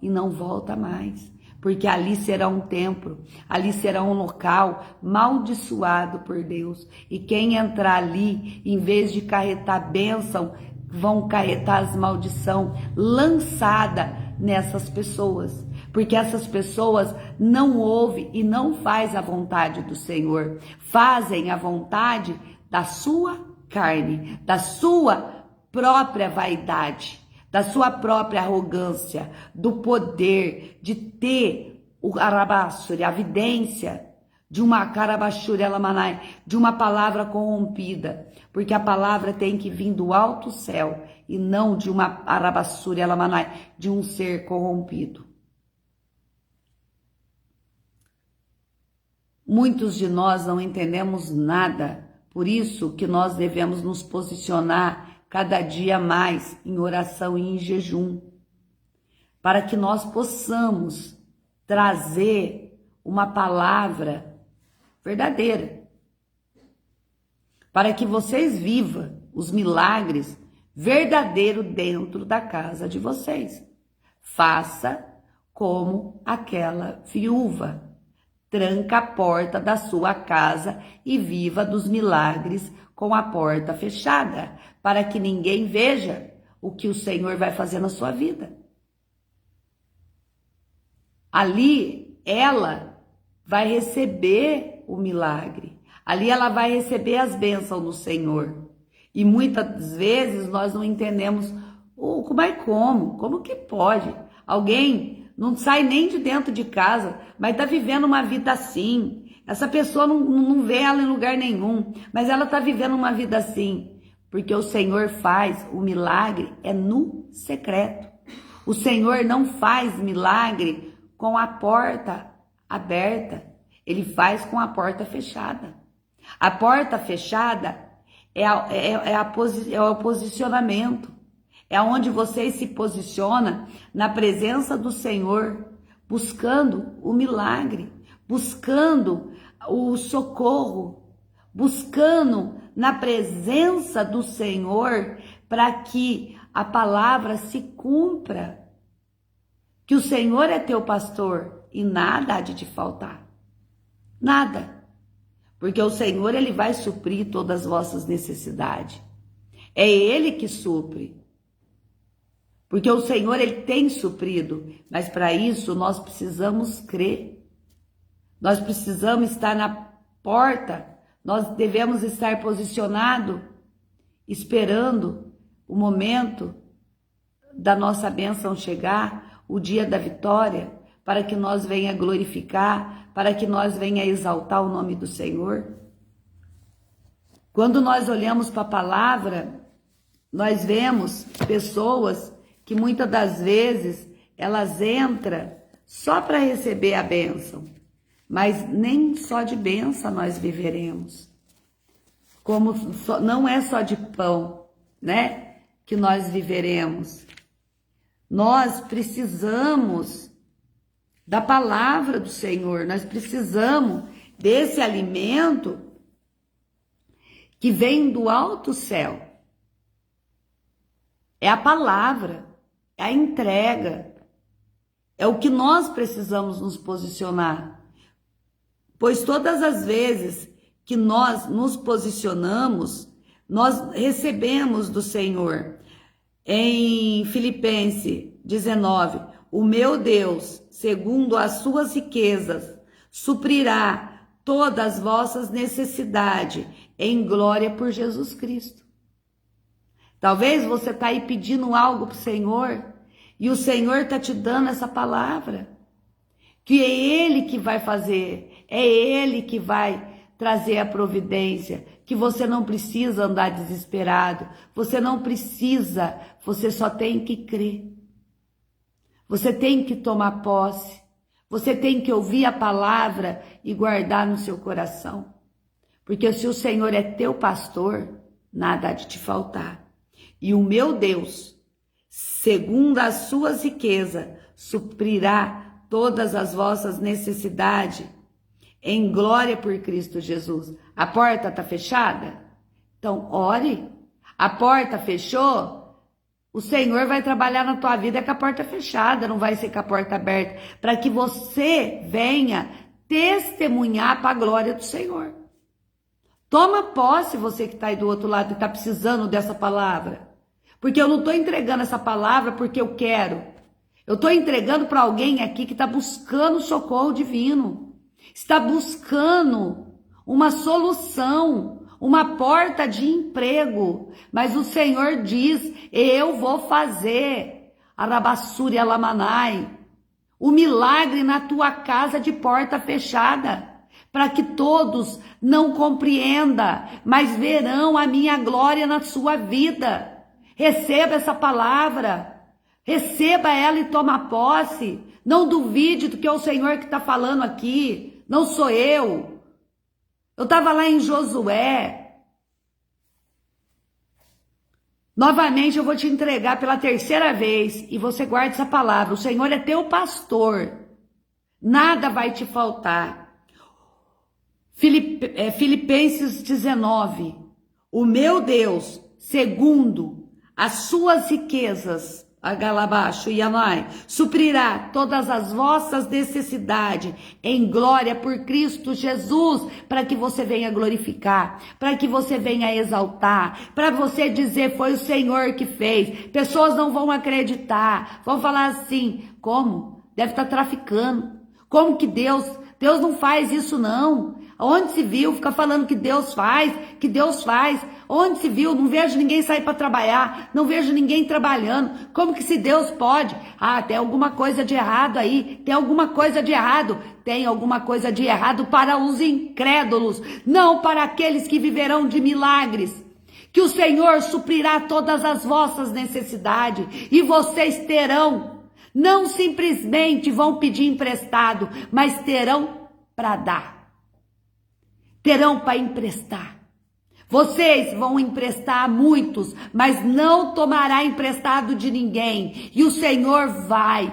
e não volta mais. Porque ali será um templo, ali será um local maldiçoado por Deus. E quem entrar ali, em vez de carretar bênção, vão carretar as maldição lançada nessas pessoas. Porque essas pessoas não ouvem e não fazem a vontade do Senhor. Fazem a vontade da sua carne, da sua própria vaidade, da sua própria arrogância, do poder de ter o arabassuri, a evidência de uma carabachuri alamanai, de uma palavra corrompida, porque a palavra tem que vir do alto céu e não de uma arabassuri alamanai, de um ser corrompido. Muitos de nós não entendemos nada, por isso que nós devemos nos posicionar cada dia mais em oração e em jejum, para que nós possamos trazer uma palavra verdadeira, para que vocês vivam os milagres verdadeiros dentro da casa de vocês. Faça como aquela viúva, tranca a porta da sua casa e viva dos milagres com a porta fechada, para que ninguém veja o que o Senhor vai fazer na sua vida. Ali ela vai receber o milagre, ali ela vai receber as bênçãos do Senhor. E muitas vezes nós não entendemos como que pode? Alguém não sai nem de dentro de casa, mas está vivendo uma vida assim. Essa pessoa não vê ela em lugar nenhum, mas ela está vivendo uma vida assim, porque o Senhor faz o milagre no secreto. O Senhor não faz milagre com a porta aberta, Ele faz com a porta fechada. A porta fechada é o posicionamento, é onde você se posiciona na presença do Senhor, buscando o milagre, buscando o socorro, buscando na presença do Senhor para que a palavra se cumpra, que o Senhor é teu pastor e nada há de te faltar, nada, porque o Senhor ele vai suprir todas as vossas necessidades, é Ele que supre, porque o Senhor ele tem suprido, mas para isso nós precisamos crer. Nós precisamos estar na porta, nós devemos estar posicionados, esperando o momento da nossa bênção chegar, o dia da vitória, para que nós venha glorificar, para que nós venha exaltar o nome do Senhor. Quando nós olhamos para a palavra, nós vemos pessoas que muitas das vezes elas entram só para receber a bênção. Mas nem só de bênção nós viveremos. Não é só de pão, né, que nós viveremos. Nós precisamos da palavra do Senhor, nós precisamos desse alimento que vem do alto céu. É a palavra, é a entrega, é o que nós precisamos nos posicionar. Pois todas as vezes que nós nos posicionamos, nós recebemos do Senhor. Em Filipenses 19, o meu Deus, segundo as suas riquezas, suprirá todas as vossas necessidades em glória por Jesus Cristo. Talvez você está aí pedindo algo para o Senhor e o Senhor está te dando essa palavra, que é Ele que vai fazer, é Ele que vai trazer a providência, que você não precisa andar desesperado, você não precisa, você só tem que crer. Você tem que tomar posse, Você tem que ouvir a palavra e guardar no seu coração. Porque se o Senhor é teu pastor, nada há de te faltar. E o meu Deus, segundo as suas riquezas, suprirá todas as vossas necessidades em glória por Cristo Jesus. A porta está fechada? Então, ore. A porta fechou? O Senhor vai trabalhar na tua vida com a porta fechada, não vai ser com a porta aberta, para que você venha testemunhar para a glória do Senhor. Toma posse, você que está aí do outro lado e está precisando dessa palavra. Porque eu não estou entregando essa palavra porque eu quero. Eu estou entregando para alguém aqui que está buscando socorro divino. Está buscando uma solução, uma porta de emprego. Mas o Senhor diz, eu vou fazer, Arabassuri Alamanai, o milagre na tua casa de porta fechada, para que todos não compreendam, mas verão a minha glória na sua vida. Receba essa palavra, receba ela e toma posse. Não duvide do que é o Senhor que está falando aqui, não sou eu. Eu estava lá em Josué. Novamente eu vou te entregar pela terceira vez e você guarda essa palavra. O Senhor é teu pastor, nada vai te faltar. Filipenses 19, o meu Deus, segundo as suas riquezas, a Galabaixo e Amai, suprirá todas as vossas necessidades em glória por Cristo Jesus, para que você venha glorificar, para que você venha exaltar, para você dizer, foi o Senhor que fez. Pessoas não vão acreditar, vão falar assim, como? Deve estar traficando. Como que Deus não faz isso não? Onde se viu? Fica falando que Deus faz, que Deus faz. Onde se viu? Não vejo ninguém sair para trabalhar, não vejo ninguém trabalhando. Como que se Deus pode? Ah, tem alguma coisa de errado aí, tem alguma coisa de errado. Tem alguma coisa de errado para os incrédulos, não para aqueles que viverão de milagres. Que o Senhor suprirá todas as vossas necessidades e vocês terão, não simplesmente vão pedir emprestado, mas terão para dar. Terão para emprestar. Vocês vão emprestar a muitos, mas não tomará emprestado de ninguém. E o Senhor vai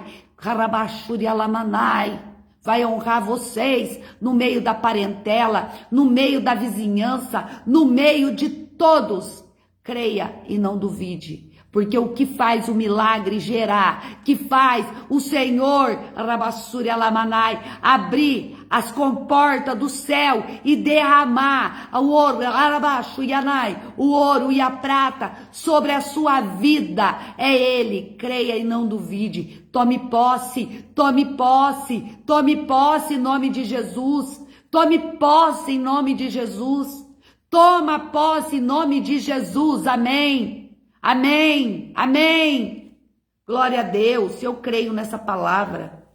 honrar vocês no meio da parentela, no meio da vizinhança, no meio de todos. Creia e não duvide. Porque o que faz o milagre gerar, que faz o Senhor, Rabassuri Alamanai, abrir as comportas do céu e derramar o ouro, Arabaxu Yanai, o ouro e a prata sobre a sua vida, é Ele. Creia e não duvide. Tome posse, tome posse, tome posse em nome de Jesus. Tome posse em nome de Jesus. Toma posse em nome de Jesus. Amém. Amém, amém, glória a Deus. Eu creio nessa palavra,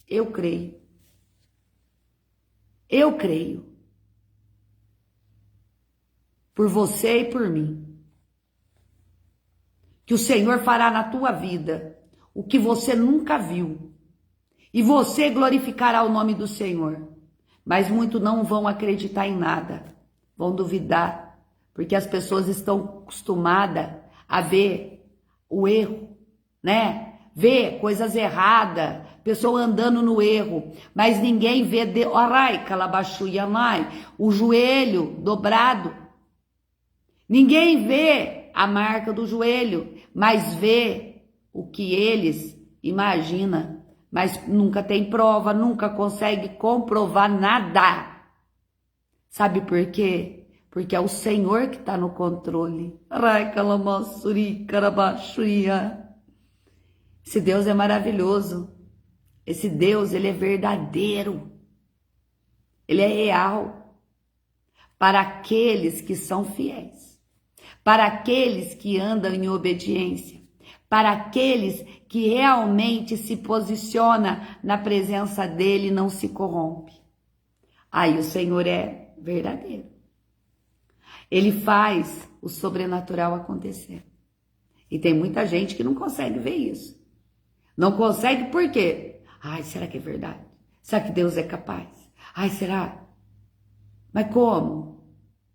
eu creio, por você e por mim, que o Senhor fará na tua vida o que você nunca viu, e você glorificará o nome do Senhor, mas muitos não vão acreditar em nada, vão duvidar, porque as pessoas estão acostumadas a ver o erro, né? Ver coisas erradas, pessoa andando no erro, mas ninguém vê o joelho dobrado. Ninguém vê a marca do joelho, mas vê o que eles imaginam, mas nunca tem prova, nunca consegue comprovar nada. Sabe por quê? Porque é o Senhor que está no controle. Esse Deus é maravilhoso. Esse Deus, ele é verdadeiro. Ele é real. Para aqueles que são fiéis. Para aqueles que andam em obediência. Para aqueles que realmente se posicionam na presença dele e não se corrompe. Aí o Senhor é verdadeiro. Ele faz o sobrenatural acontecer. E tem muita gente que não consegue ver isso. Não consegue por quê? Ai, será que é verdade? Será que Deus é capaz? Ai, será? Mas como?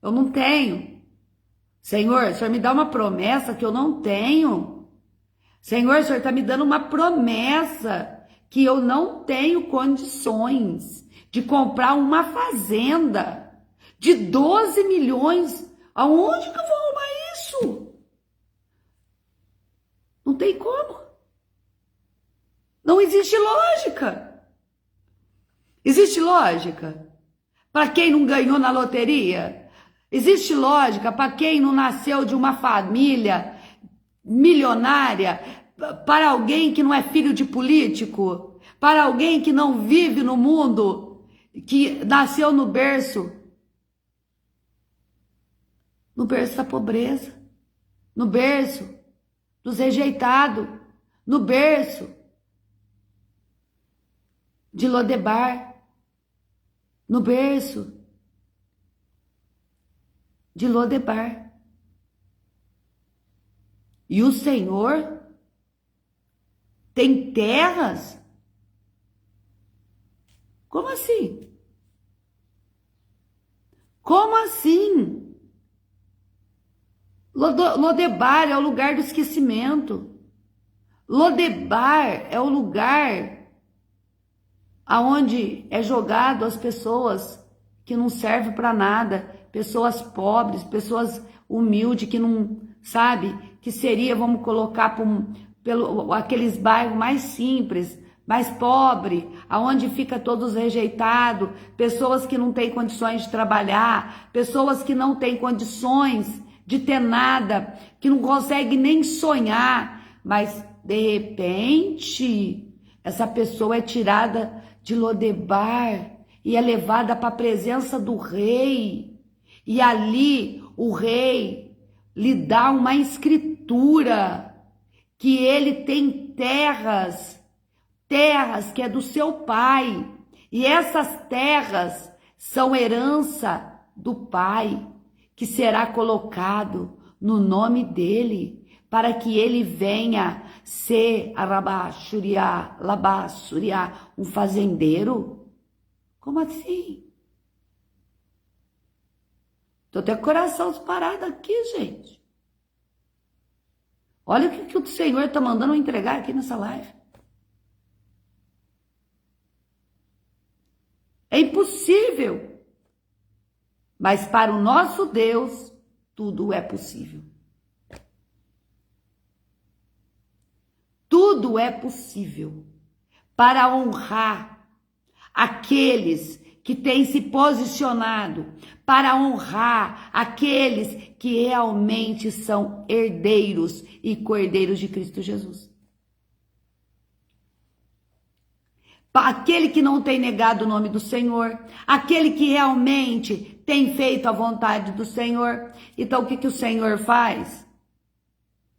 Eu não tenho. Senhor, o Senhor me dá uma promessa que eu não tenho. Senhor, o Senhor está me dando uma promessa que eu não tenho condições de comprar uma fazenda de 12 milhões. Aonde que eu vou arrumar isso? Não tem como. Não existe lógica. Existe lógica para quem não ganhou na loteria? Existe lógica para quem não nasceu de uma família milionária? Para alguém que não é filho de político? Para alguém que não vive no mundo, que nasceu no berço da pobreza, no berço dos rejeitados, no berço de Lodebar, no berço de Lodebar. E o Senhor tem terras? Como assim? Como assim? Lodebar é o lugar do esquecimento. Lodebar é o lugar aonde é jogado as pessoas que não servem para nada, pessoas pobres, pessoas humildes que não, sabe, que seria, vamos colocar pelo aqueles bairros mais simples, mais pobre, aonde fica todos rejeitados, pessoas que não têm condições de trabalhar, pessoas que não têm condições de ter nada, que não conseguem nem sonhar, mas de repente essa pessoa é tirada de Lodebar e é levada para a presença do rei, e ali o rei lhe dá uma escritura que ele tem terras que é do seu pai, e essas terras são herança do pai, que será colocado no nome dele, para que ele venha ser Arabashuriá, Labassuriá, um fazendeiro? Como assim? Tô até com o coração disparado aqui, gente. Olha o que o Senhor está mandando eu entregar aqui nessa live. É impossível. Mas para o nosso Deus, tudo é possível. Tudo é possível para honrar aqueles que têm se posicionado, para honrar aqueles que realmente são herdeiros e cordeiros de Cristo Jesus. Aquele que não tem negado o nome do Senhor, aquele que realmente tem feito a vontade do Senhor. Então o que o Senhor faz?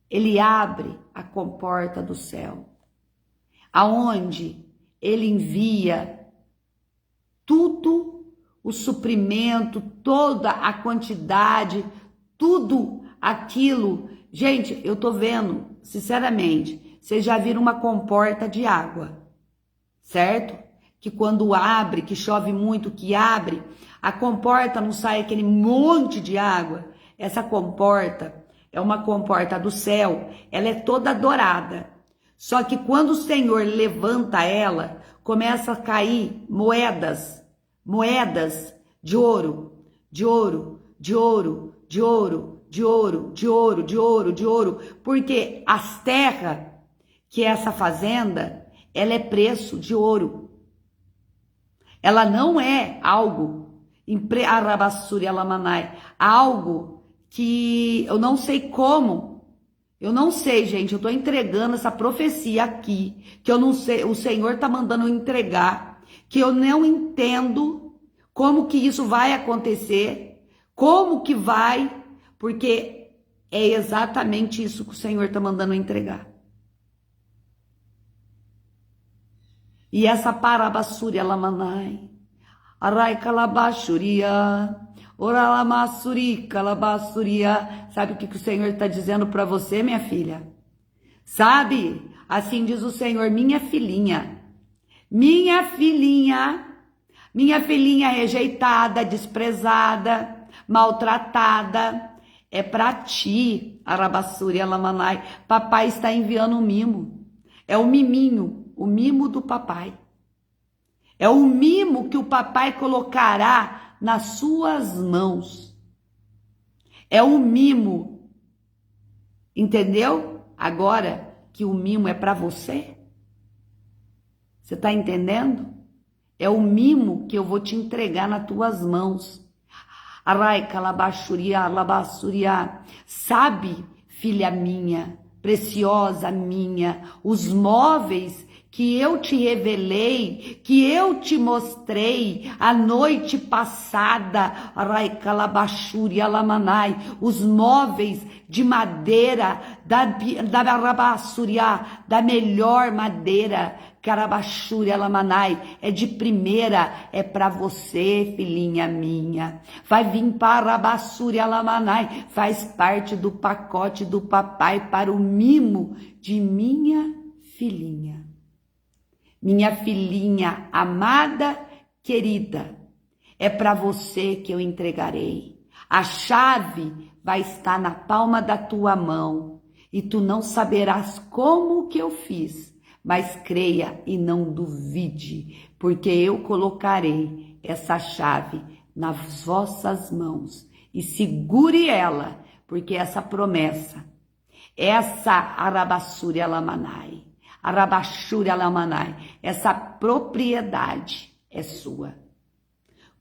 Ele abre a comporta do céu, aonde ele envia tudo o suprimento, toda a quantidade, tudo aquilo. Gente, eu tô vendo, sinceramente, vocês já viram uma comporta de água, certo? Que quando abre, que chove muito, que abre, a comporta não sai aquele monte de água. Essa comporta é uma comporta do céu, ela é toda dourada. Só que quando o Senhor levanta ela, começa a cair moedas de ouro, de ouro, de ouro, de ouro, de ouro, de ouro, de ouro, de ouro, porque as terras, que é essa fazenda, ela é preço de ouro. Ela não é algo, algo que eu não sei como. Eu não sei, gente, eu tô entregando essa profecia aqui, que eu não sei, o Senhor tá mandando eu entregar, que eu não entendo como que isso vai acontecer, como que vai, porque é exatamente isso que o Senhor tá mandando eu entregar. E essa parabassúria lamanai, arai calabassuria, oralamassuri calabassuria. Sabe o que o Senhor está dizendo para você, minha filha? Sabe? Assim diz o Senhor, minha filhinha, minha filhinha rejeitada, desprezada, maltratada, é para ti, Arabassuri Alamanai. Papai está enviando um mimo. É o miminho, o mimo do papai. É o mimo que o papai colocará nas suas mãos. É o mimo. Entendeu? Agora que o mimo é para você. Você está entendendo? É o mimo que eu vou te entregar nas tuas mãos. Arai, calabashuria, alabassuria. Sabe, filha minha, preciosa minha, os móveis que eu te revelei, que eu te mostrei a noite passada, Arai, calabashuria, alamanai, os móveis de madeira, da Arabassuria, da melhor madeira, Carabachuri Alamanai, é de primeira, é para você, filhinha minha. Vai vir para Arabassuri Alamanai, faz parte do pacote do papai para o mimo de minha filhinha. Minha filhinha amada, querida, é para você que eu entregarei. A chave vai estar na palma da tua mão e tu não saberás como que eu fiz. Mas creia e não duvide, porque eu colocarei essa chave nas vossas mãos e segure ela, porque essa promessa, essa Arabassuri Alamanai, essa propriedade é sua,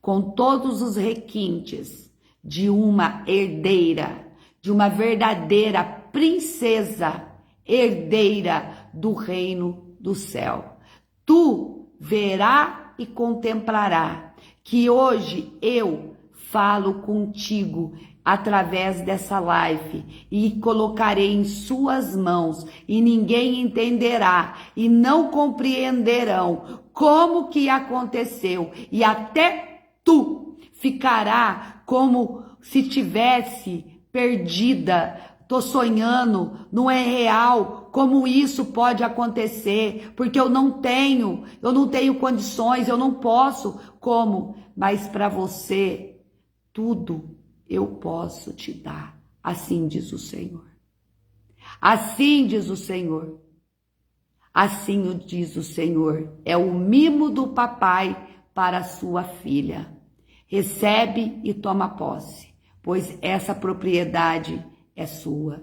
com todos os requintes de uma herdeira, de uma verdadeira princesa, herdeira do reino do céu. Tu verá e contemplará que hoje eu falo contigo através dessa live e colocarei em suas mãos e ninguém entenderá e não compreenderão como que aconteceu e até tu ficará como se tivesse perdida. Tô sonhando, não é real, como isso pode acontecer, porque eu não tenho condições, eu não posso, como? Mas para você, tudo eu posso te dar, assim diz o Senhor. Assim diz o Senhor. Assim diz o Senhor, é o mimo do papai para a sua filha. Recebe e toma posse, pois essa propriedade é sua.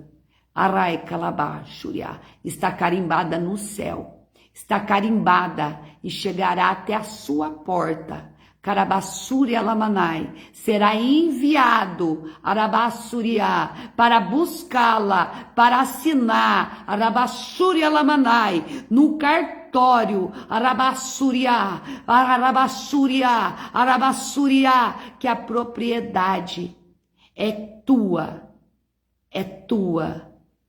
Arai Calabashuria está carimbada no céu, está carimbada e chegará até a sua porta. Carabassuri Alamanai será enviado Arabassuria para buscá-la, para assinar Arabassuri Alamanai no cartório Arabassuria, que a propriedade é tua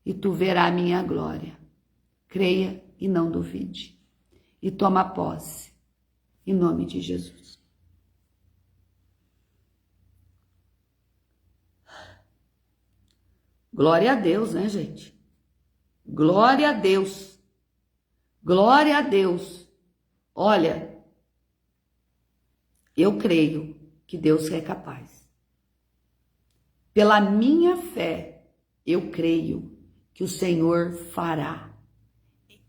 e tu verá a minha glória. Creia e não duvide. E toma posse, em nome de Jesus. Glória a Deus, né, gente? Glória a Deus. Glória a Deus. Olha, eu creio que Deus é capaz. Pela minha fé, eu creio que o Senhor fará.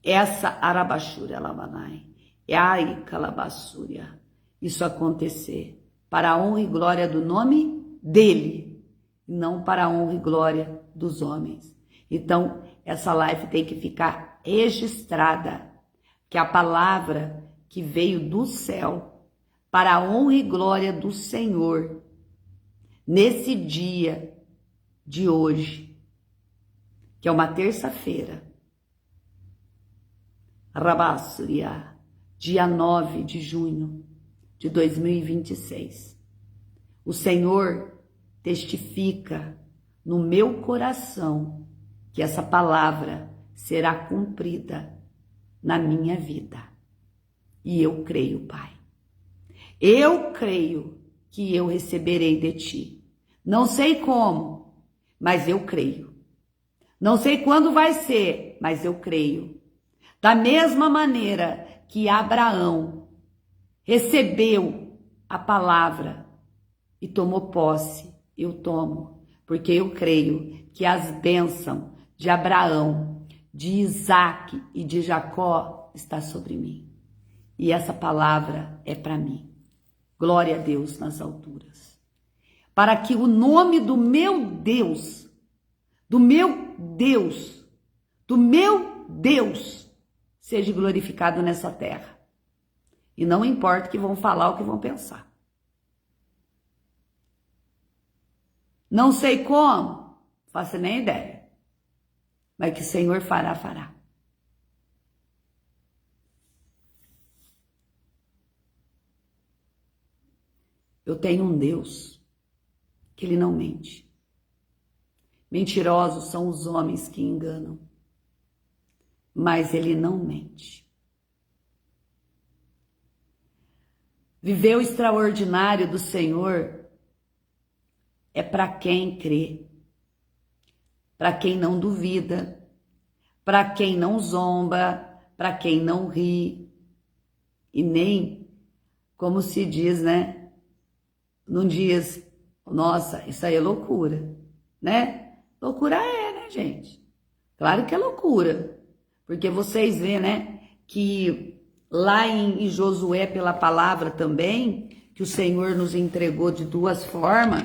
Essa Arabassuri Alamanai, Ai Calabassuria, isso acontecer para a honra e glória do nome dele, não para a honra e glória dos homens. Então, essa live tem que ficar registrada, que a palavra que veio do céu, para a honra e glória do Senhor, nesse dia de hoje, que é uma terça-feira, Rabassuria, dia 9 de junho de 2026. O Senhor testifica no meu coração que essa palavra será cumprida na minha vida. E eu creio, Pai. Eu creio que eu receberei de ti. Não sei como, mas eu creio. Não sei quando vai ser, mas eu creio. Da mesma maneira que Abraão recebeu a palavra e tomou posse, eu tomo, porque eu creio que as bênçãos de Abraão, de Isaac e de Jacó está sobre mim. E essa palavra é para mim. Glória a Deus nas alturas. Para que o nome do meu Deus, do meu Deus, do meu Deus, seja glorificado nessa terra. E não importa o que vão falar ou o que vão pensar. Não sei como, faço nem ideia. Mas que o Senhor fará, fará. Eu tenho um Deus que Ele não mente. Mentirosos são os homens que enganam, mas Ele não mente. Viver o extraordinário do Senhor é para quem crê, para quem não duvida, para quem não zomba, para quem não ri, e nem, como se diz, né? Não diz, nossa, isso aí é loucura, né? Loucura né, gente? Claro que é loucura, porque vocês vêem, né, que lá em Josué, pela palavra também, que o Senhor nos entregou de duas formas,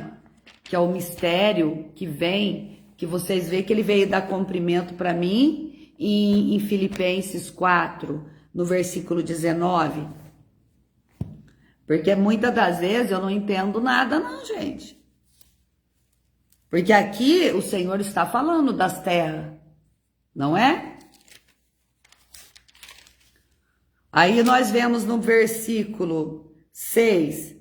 que é o mistério que vem, que vocês veem que Ele veio dar cumprimento para mim, em Filipenses 4, no versículo 19, porque muitas das vezes eu não entendo nada não, gente. Porque aqui o Senhor está falando das terras, não é? Aí nós vemos no versículo 6,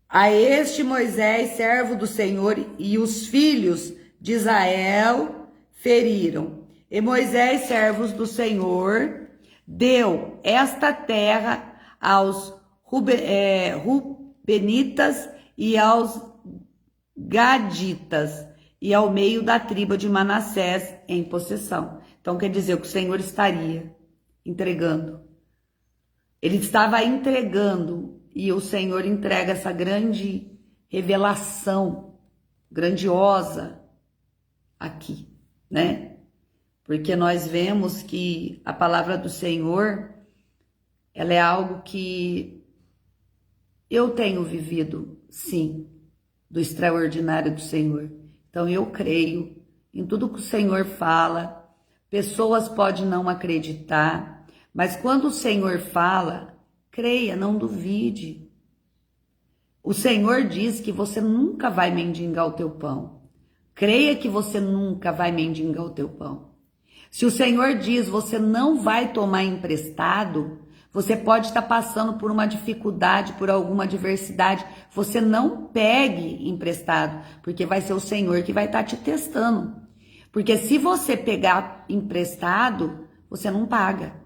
a este Moisés, servo do Senhor, e os filhos de Israel feriram. E Moisés, servos do Senhor, deu esta terra aos Rubenitas e aos Gaditas, e ao meio da tribo de Manassés em possessão. Então quer dizer que o Senhor estaria entregando. Ele estava entregando, e o Senhor entrega essa grande revelação, grandiosa, aqui, né? Porque nós vemos que a palavra do Senhor, ela é algo que eu tenho vivido, sim, do extraordinário do Senhor. Então eu creio em tudo que o Senhor fala. Pessoas podem não acreditar, mas quando o Senhor fala, creia, não duvide. O Senhor diz que você nunca vai mendigar o teu pão. Creia que você nunca vai mendigar o teu pão. Se o Senhor diz você não vai tomar emprestado, você pode estar passando por uma dificuldade, por alguma adversidade. Você não pegue emprestado, porque vai ser o Senhor que vai estar te testando. Porque se você pegar emprestado, você não paga.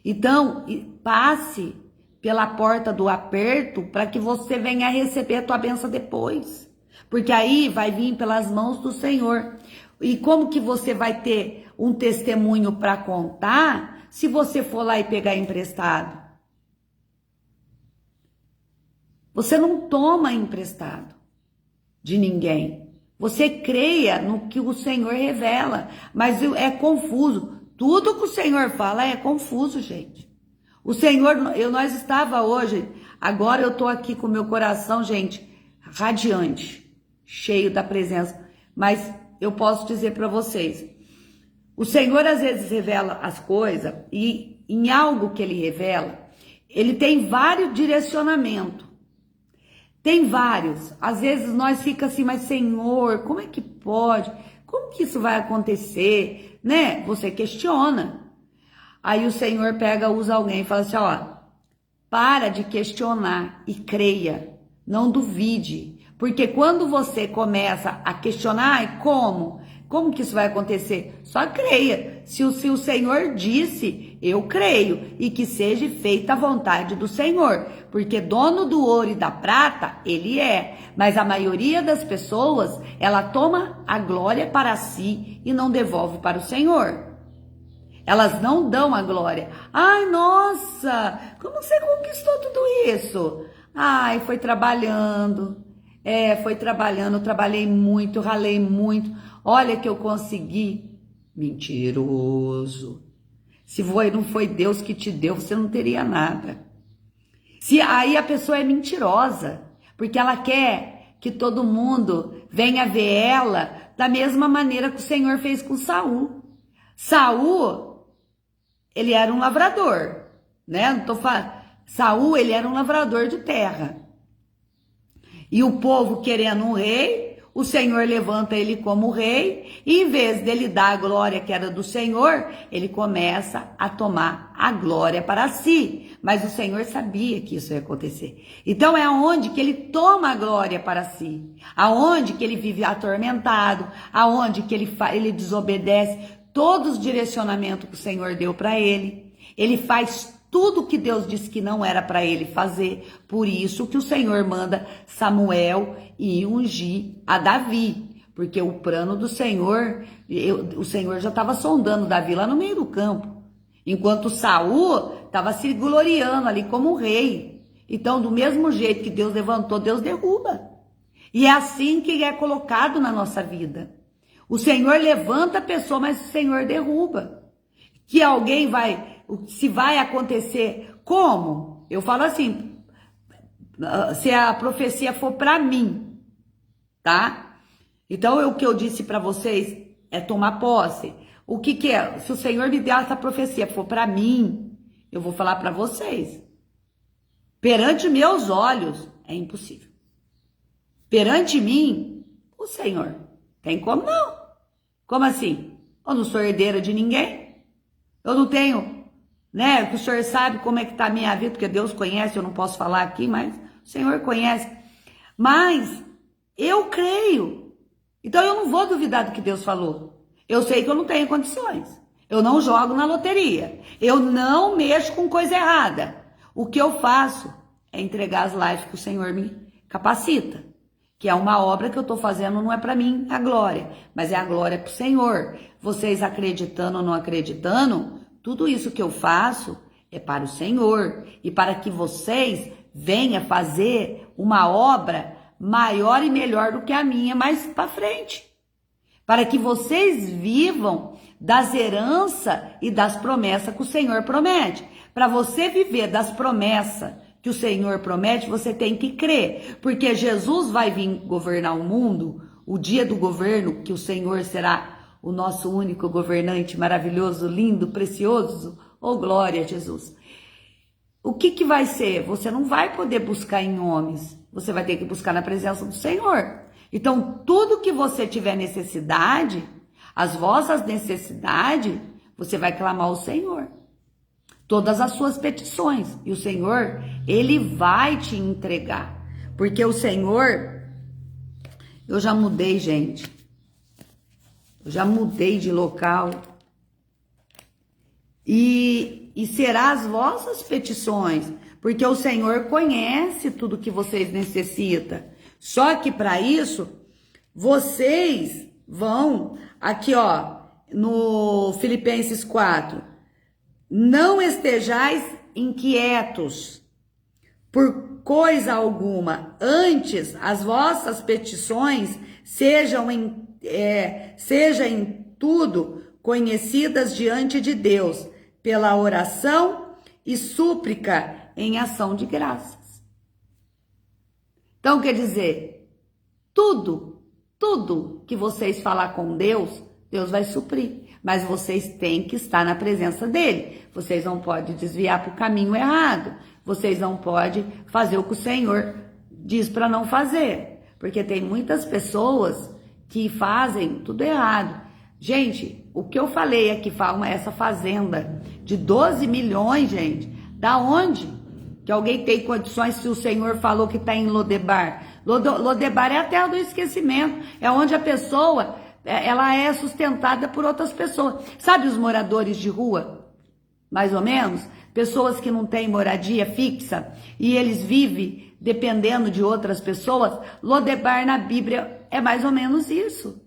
Então, passe pela porta do aperto para que você venha receber a tua bênção depois. Porque aí vai vir pelas mãos do Senhor. E como que você vai ter um testemunho para contar se você for lá e pegar emprestado? Você não toma emprestado de ninguém. Você creia no que o Senhor revela, mas é confuso. Tudo que o Senhor fala é confuso, gente. O Senhor, nós estava hoje, agora eu estou aqui com o meu coração, gente, radiante, cheio da presença. Mas eu posso dizer para vocês, o Senhor às vezes revela as coisas e em algo que Ele revela, Ele tem vários direcionamentos. Tem vários. Às vezes nós fica assim, mas Senhor, como é que pode? Como que isso vai acontecer? Né? Você questiona. Aí o Senhor usa alguém e fala assim, ó, para de questionar e creia. Não duvide. Porque quando você começa a questionar, como? Como que isso vai acontecer? Só creia. Se o Senhor disse, eu creio. E que seja feita a vontade do Senhor. Porque dono do ouro e da prata, Ele é. Mas a maioria das pessoas, ela toma a glória para si e não devolve para o Senhor. Elas não dão a glória. Ai, nossa, como você conquistou tudo isso? Ai, foi trabalhando. Foi trabalhando, eu trabalhei muito, ralei muito. Olha que eu consegui. Mentiroso. Se não foi Deus que te deu, você não teria nada. Aí a pessoa é mentirosa, porque ela quer que todo mundo venha ver ela da mesma maneira que o Senhor fez com Saul. Saul, ele era um lavrador, né? Não tô falando. Saul, ele era um lavrador de terra. E o povo querendo um rei, o Senhor levanta ele como rei, e em vez dele dar a glória que era do Senhor, ele começa a tomar a glória para si. Mas o Senhor sabia que isso ia acontecer. Então é aonde que ele toma a glória para si, aonde que ele vive atormentado, aonde que ele desobedece todos os direcionamentos que o Senhor deu para ele. Ele faz tudo que Deus disse que não era para ele fazer. Por isso que o Senhor manda Samuel ir ungir a Davi. Porque o plano do Senhor, o Senhor já estava sondando Davi lá no meio do campo. Enquanto Saul estava se gloriando ali como rei. Então, do mesmo jeito que Deus levantou, Deus derruba. E é assim que é colocado na nossa vida. O Senhor levanta a pessoa, mas o Senhor derruba. Que alguém se vai acontecer como? Eu falo assim, se a profecia for para mim, tá? Então, o que eu disse para vocês é tomar posse. O que é? Se o Senhor me der essa profecia for para mim, eu vou falar para vocês. Perante meus olhos, é impossível. Perante mim, o Senhor. Tem como não? Como assim? Eu não sou herdeira de ninguém. Eu não tenho, né? Que o Senhor sabe como é que tá a minha vida, porque Deus conhece, eu não posso falar aqui, mas o Senhor conhece. Mas eu creio. Então eu não vou duvidar do que Deus falou. Eu sei que eu não tenho condições. Eu não jogo na loteria. Eu não mexo com coisa errada. O que eu faço é entregar as lives que o Senhor me capacita. Que é uma obra que eu estou fazendo, não é para mim a glória, mas é a glória para o Senhor. Vocês acreditando ou não acreditando, tudo isso que eu faço é para o Senhor. E para que vocês venham fazer uma obra maior e melhor do que a minha mais para frente. Para que vocês vivam das heranças e das promessas que o Senhor promete. Para você viver das promessas que o Senhor promete, você tem que crer. Porque Jesus vai vir governar o mundo, o dia do governo, que o Senhor será o nosso único governante maravilhoso, lindo, precioso. Oh, glória a Jesus. O que vai ser? Você não vai poder buscar em homens. Você vai ter que buscar na presença do Senhor. Então, tudo que você tiver necessidade, as vossas necessidades, você vai clamar ao Senhor. Todas as suas petições. E o Senhor, Ele vai te entregar. Porque o Senhor, eu já mudei, gente. Eu já mudei de local. E será as vossas petições. Porque o Senhor conhece tudo que vocês necessitam. Só que para isso, vocês vão, aqui ó, no Filipenses 4, não estejais inquietos por coisa alguma, antes as vossas petições sejam em tudo conhecidas diante de Deus, pela oração e súplica em ação de graças. Então, quer dizer, tudo que vocês falar com Deus, Deus vai suprir. Mas vocês têm que estar na presença dele. Vocês não podem desviar para o caminho errado. Vocês não podem fazer o que o Senhor diz para não fazer. Porque tem muitas pessoas que fazem tudo errado. Gente, o que eu falei aqui, essa fazenda de 12 milhões, gente, da onde? Que alguém tem condições se o Senhor falou que está em Lodebar. Lodebar é a terra do esquecimento. É onde a pessoa, ela é sustentada por outras pessoas. Sabe os moradores de rua? Mais ou menos? Pessoas que não têm moradia fixa e eles vivem dependendo de outras pessoas. Lodebar na Bíblia é mais ou menos isso.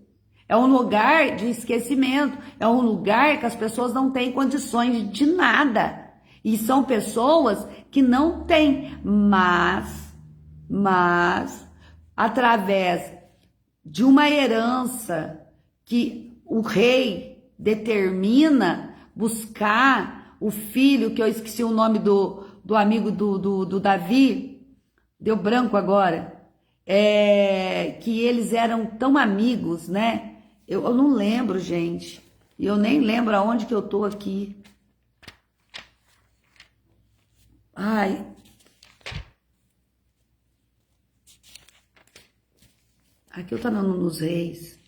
É um lugar de esquecimento, é um lugar que as pessoas não têm condições de nada. E são pessoas que não têm, mas através de uma herança que o rei determina buscar o filho, que eu esqueci o nome do amigo do Davi, deu branco agora, que eles eram tão amigos, né? Eu não lembro, gente. E eu nem lembro aonde que eu tô aqui. Ai. Aqui eu tô nos Reis.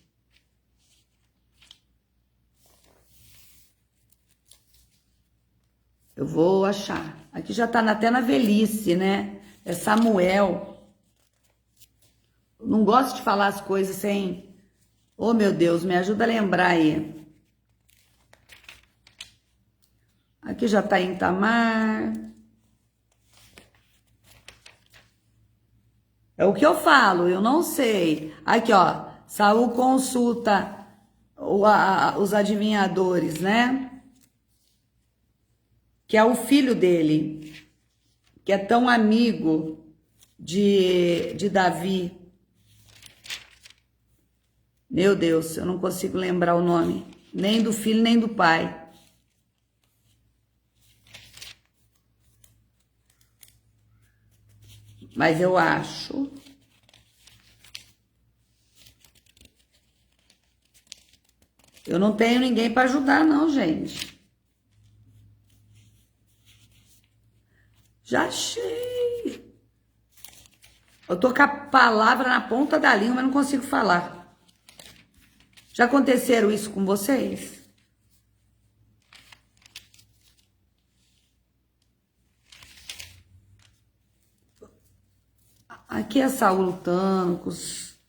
Eu vou achar. Aqui já tá até na velhice, né? É Samuel. Eu não gosto de falar as coisas sem... Oh, meu Deus, me ajuda a lembrar aí. Aqui já tá em Tamar. É o que eu falo, eu não sei. Aqui, ó. Saul consulta os adivinhadores, né? Que é o filho dele, que é tão amigo de Davi. Meu Deus, eu não consigo lembrar o nome, nem do filho, nem do pai. Mas eu acho... Eu não tenho ninguém para ajudar, não, gente. Já achei. Eu tô com a palavra na ponta da língua, mas não consigo falar. Já aconteceram isso com vocês? Aqui é Saul lutando com os...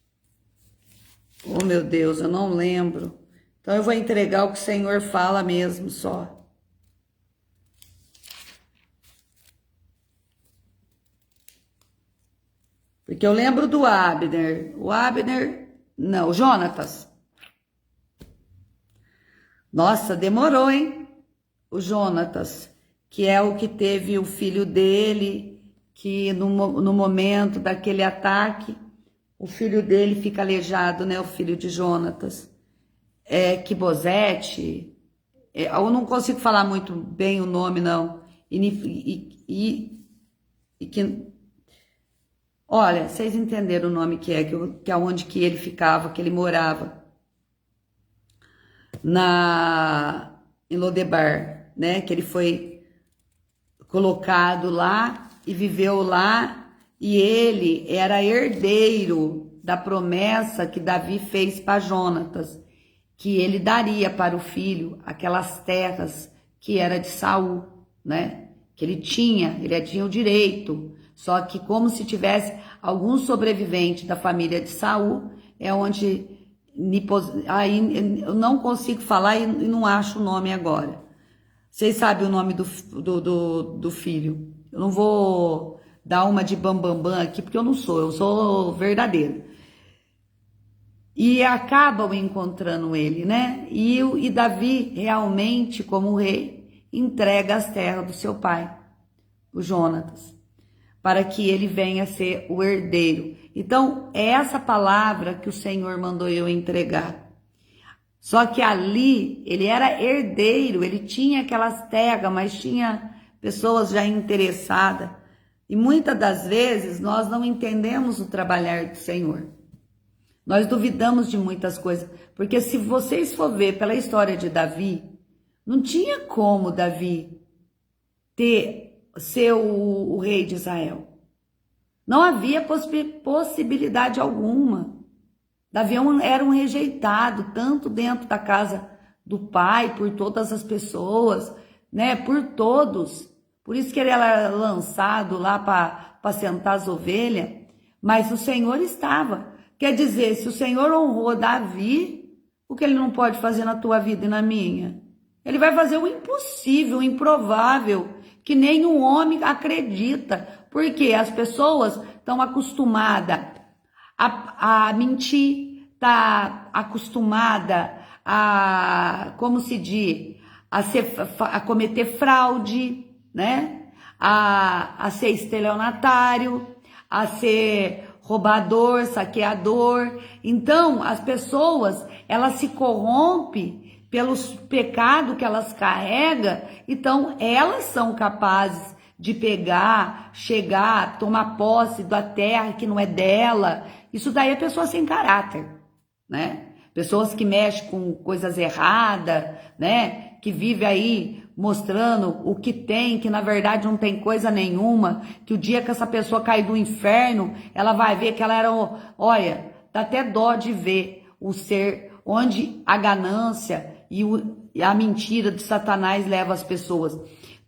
Oh, meu Deus, eu não lembro. Então eu vou entregar o que o Senhor fala mesmo, só. Porque eu lembro do Abner. O Abner... Não, o Jonatas. Nossa, demorou, hein? O Jonatas, que é o que teve o filho dele, que no momento daquele ataque, o filho dele fica aleijado, né? O filho de Jonatas. Kibosete, eu não consigo falar muito bem o nome, não. Olha, vocês entenderam o nome que é onde que ele ficava, que ele morava. Em Lodebar, né? Que ele foi colocado lá e viveu lá, e ele era herdeiro da promessa que Davi fez para Jonatas, que ele daria para o filho aquelas terras que era de Saul, né? Que ele tinha o direito, só que como se tivesse algum sobrevivente da família de Saul, é onde... Aí eu não consigo falar e não acho o nome agora. Vocês sabem o nome do filho. Eu não vou dar uma de bambambam aqui, porque eu sou verdadeiro. E acabam encontrando ele, né? E Davi, realmente, como rei, entrega as terras do seu pai, o Jonatas, para que ele venha a ser o herdeiro. Então, é essa palavra que o Senhor mandou eu entregar. Só que ali, ele era herdeiro, ele tinha aquelas terras, mas tinha pessoas já interessadas. E muitas das vezes, nós não entendemos o trabalhar do Senhor. Nós duvidamos de muitas coisas. Porque se vocês for ver pela história de Davi, não tinha como Davi ser o rei de Israel. Não havia possibilidade alguma. Davi era um rejeitado, tanto dentro da casa do pai, por todas as pessoas, né? Por todos. Por isso que ele era lançado lá para sentar as ovelhas. Mas o Senhor estava. Quer dizer, se o Senhor honrou Davi, o que ele não pode fazer na tua vida e na minha? Ele vai fazer o impossível, o improvável, que nenhum homem acredita. Porque as pessoas estão acostumadas a mentir, está acostumada a, como se diz, a cometer fraude, né? A ser estelionatário, a ser roubador, saqueador. Então, as pessoas, elas se corrompem pelos pecados que elas carregam, então elas são capazes de pegar, chegar, tomar posse da terra que não é dela. Isso daí é pessoa sem caráter, né? Pessoas que mexem com coisas erradas, né? Que vive aí mostrando o que tem, que na verdade não tem coisa nenhuma, que o dia que essa pessoa cair do inferno, ela vai ver que ela era, olha, dá até dó de ver o ser onde a ganância e a mentira de Satanás leva as pessoas.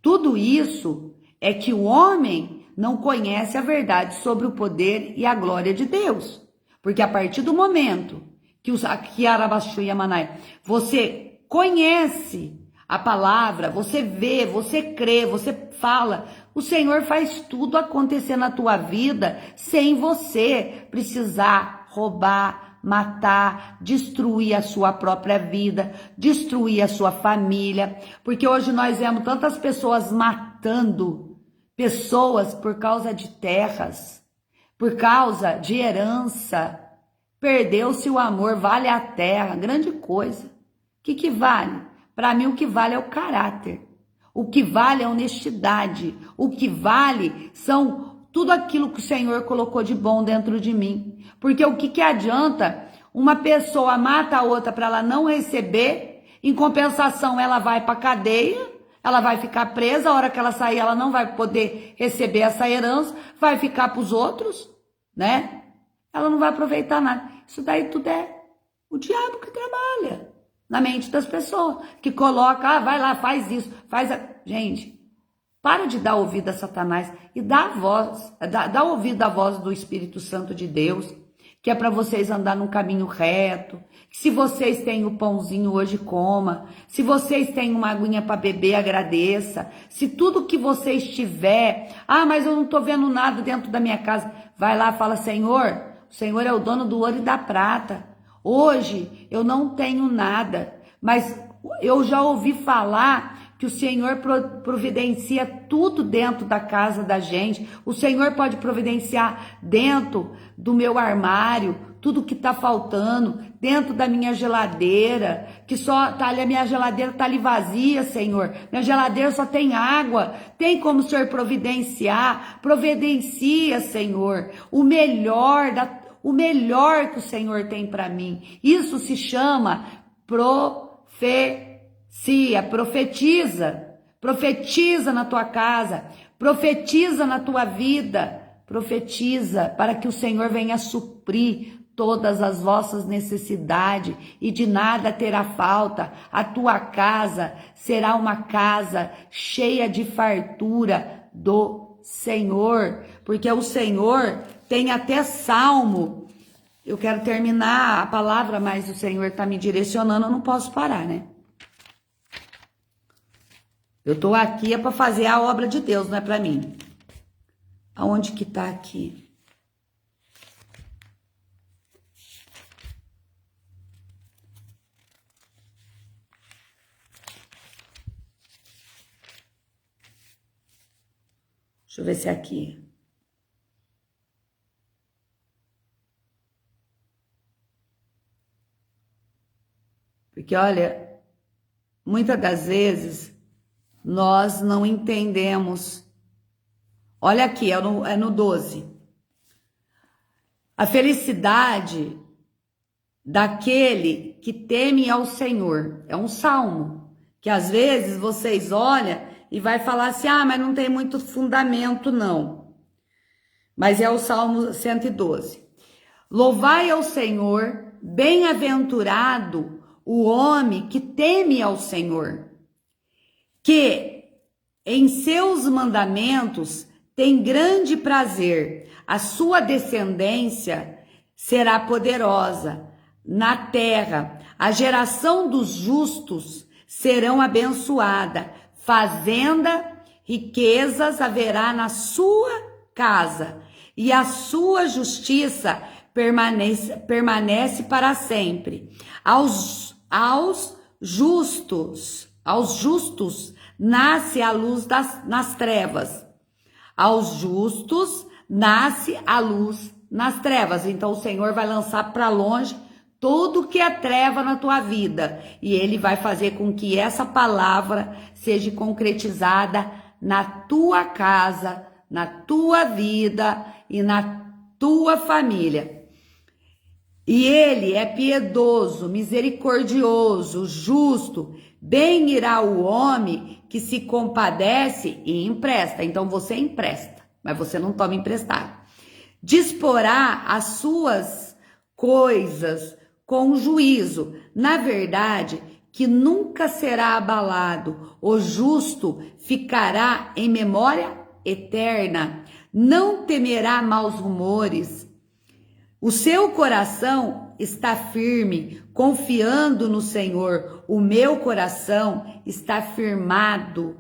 Tudo isso é que o homem não conhece a verdade sobre o poder e a glória de Deus. Porque a partir do momento que Arabaxu e Amanai, você conhece a palavra, você vê, você crê, você fala, o Senhor faz tudo acontecer na tua vida sem você precisar roubar, matar, destruir a sua própria vida, destruir a sua família, porque hoje nós vemos tantas pessoas matando pessoas por causa de terras, por causa de herança. Perdeu-se o amor, vale a terra, grande coisa. O que vale? Para mim o que vale é o caráter. O que vale é a honestidade. O que vale são tudo aquilo que o Senhor colocou de bom dentro de mim. Porque o que adianta uma pessoa mata a outra para ela não receber, em compensação ela vai para a cadeia, ela vai ficar presa, a hora que ela sair ela não vai poder receber essa herança, vai ficar para os outros, né? Ela não vai aproveitar nada. Isso daí tudo é o diabo que trabalha na mente das pessoas, que coloca, vai lá, faz isso, Gente, para de dar ouvido a Satanás e dá ouvido à voz do Espírito Santo de Deus, que é para vocês andar num caminho reto. Se vocês têm o pãozinho hoje, coma. Se vocês têm uma aguinha para beber, agradeça. Se tudo que vocês tiver, mas eu não estou vendo nada dentro da minha casa, vai lá, fala, Senhor, o Senhor é o dono do ouro e da prata. Hoje eu não tenho nada, mas eu já ouvi falar que o Senhor providencia tudo dentro da casa da gente. O Senhor pode providenciar dentro do meu armário, tudo que está faltando, dentro da minha geladeira, que só tá ali, a minha geladeira está ali vazia, Senhor. Minha geladeira só tem água. Tem como o Senhor providenciar? Providencia, Senhor, o melhor que o Senhor tem para mim. Isso se chama profecia. Profetiza na tua casa, profetiza na tua vida, profetiza para que o Senhor venha suprir todas as vossas necessidades e de nada terá falta. A tua casa será uma casa cheia de fartura do Senhor, porque o Senhor tem até salmo. Eu quero terminar a palavra, mas o Senhor está me direcionando, eu não posso parar, né? Eu estou aqui para fazer a obra de Deus, não é para mim. Aonde que está aqui? Deixa eu ver se é aqui. Porque, olha, muitas das vezes nós não entendemos. Olha aqui, é no 12. A felicidade daquele que teme ao Senhor. É um salmo que às vezes vocês olham e vai falar assim, mas não tem muito fundamento não. Mas é o Salmo 112. Louvai ao Senhor, bem-aventurado o homem que teme ao Senhor, que em seus mandamentos tem grande prazer, a sua descendência será poderosa na terra, a geração dos justos serão abençoada, fazenda, riquezas haverá na sua casa, e a sua justiça permanece para sempre. Aos justos nasce a luz nas trevas. Aos justos nasce a luz nas trevas. Então o Senhor vai lançar para longe tudo que é treva na tua vida. E Ele vai fazer com que essa palavra seja concretizada na tua casa, na tua vida e na tua família. E Ele é piedoso, misericordioso, justo. Bem irá o homem que se compadece e empresta. Então você empresta, mas você não toma emprestado. Disporá as suas coisas com juízo. Na verdade, que nunca será abalado. O justo ficará em memória eterna. Não temerá maus rumores. O seu coração está firme, confiando no Senhor. O meu coração está firmado.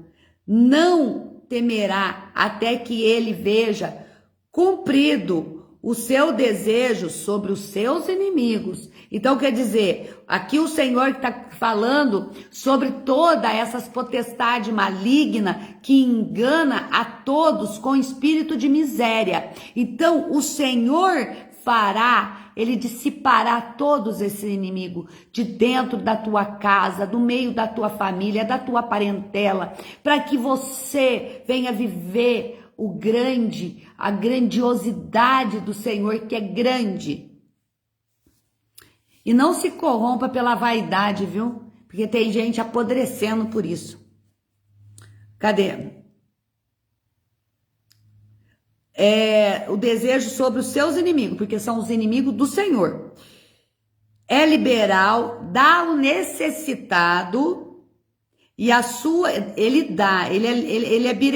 Não temerá até que ele veja cumprido o seu desejo sobre os seus inimigos. Então quer dizer, aqui o Senhor está falando sobre toda essas potestade maligna que engana a todos com espírito de miséria. Então o Senhor fará, Ele dissipará todos esses inimigos de dentro da tua casa, do meio da tua família, da tua parentela, para que você venha viver a grandiosidade do Senhor, que é grande. E não se corrompa pela vaidade, viu? Porque tem gente apodrecendo por isso. Cadê? O desejo sobre os seus inimigos, porque são os inimigos do Senhor. É liberal, dá ao necessitado, e ele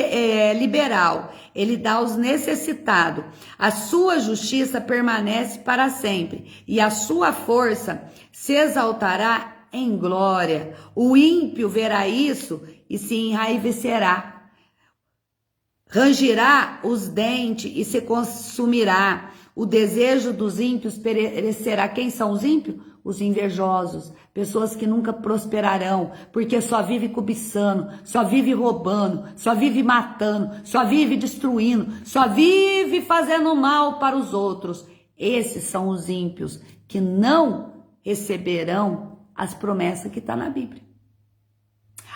é liberal, ele dá aos necessitados. A sua justiça permanece para sempre, e a sua força se exaltará em glória. O ímpio verá isso e se enraivecerá. Rangirá os dentes e se consumirá. O desejo dos ímpios perecerá. Quem são os ímpios? Os invejosos, pessoas que nunca prosperarão, porque só vive cobiçando, só vive roubando, só vive matando, só vive destruindo, só vive fazendo mal para os outros. Esses são os ímpios que não receberão as promessas que está na Bíblia.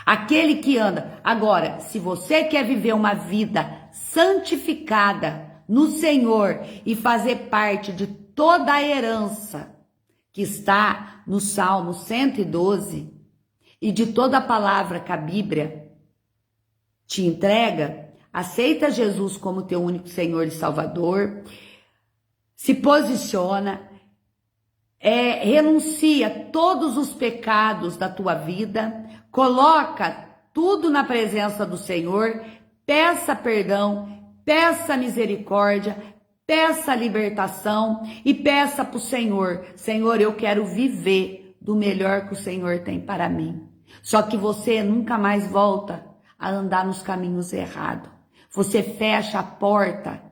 Aquele que anda. Agora, se você quer viver uma vida santificada no Senhor e fazer parte de toda a herança que está no Salmo 112 e de toda a palavra que a Bíblia te entrega, aceita Jesus como teu único Senhor e Salvador, se posiciona, renuncia todos os pecados da tua vida, coloca tudo na presença do Senhor, peça perdão, peça misericórdia, peça libertação e peça para o Senhor: Senhor, eu quero viver do melhor que o Senhor tem para mim. Só que você nunca mais volta a andar nos caminhos errados. Você fecha a porta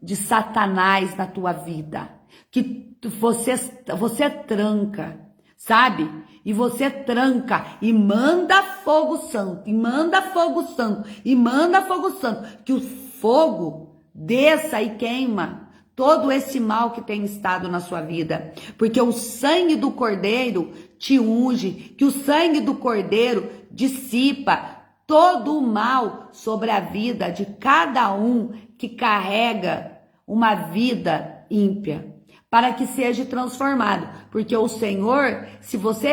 de Satanás na tua vida, que você tranca, sabe? E você tranca e manda fogo santo, e manda fogo santo, e manda fogo santo, que o fogo desça e queima todo esse mal que tem estado na sua vida, porque o sangue do Cordeiro te unge, que o sangue do Cordeiro dissipa todo o mal sobre a vida de cada um que carrega uma vida ímpia, para que seja transformado, porque o Senhor, se você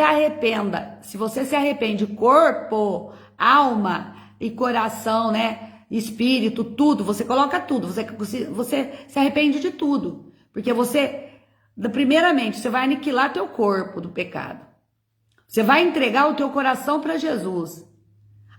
se arrepende corpo, alma e coração, né? Espírito, tudo, você coloca tudo, você se arrepende de tudo, porque primeiramente, você vai aniquilar teu corpo do pecado, você vai entregar o teu coração para Jesus,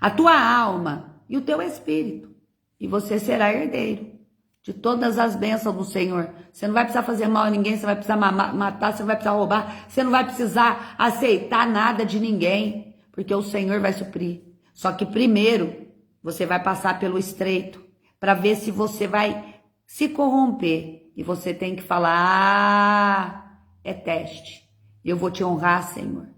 a tua alma e o teu espírito, e você será herdeiro de todas as bênçãos do Senhor. Você não vai precisar fazer mal a ninguém, você vai precisar matar, você não vai precisar roubar, você não vai precisar aceitar nada de ninguém, porque o Senhor vai suprir. Só que primeiro você vai passar pelo estreito para ver se você vai se corromper E você tem que falar, é teste. Eu vou te honrar, Senhor.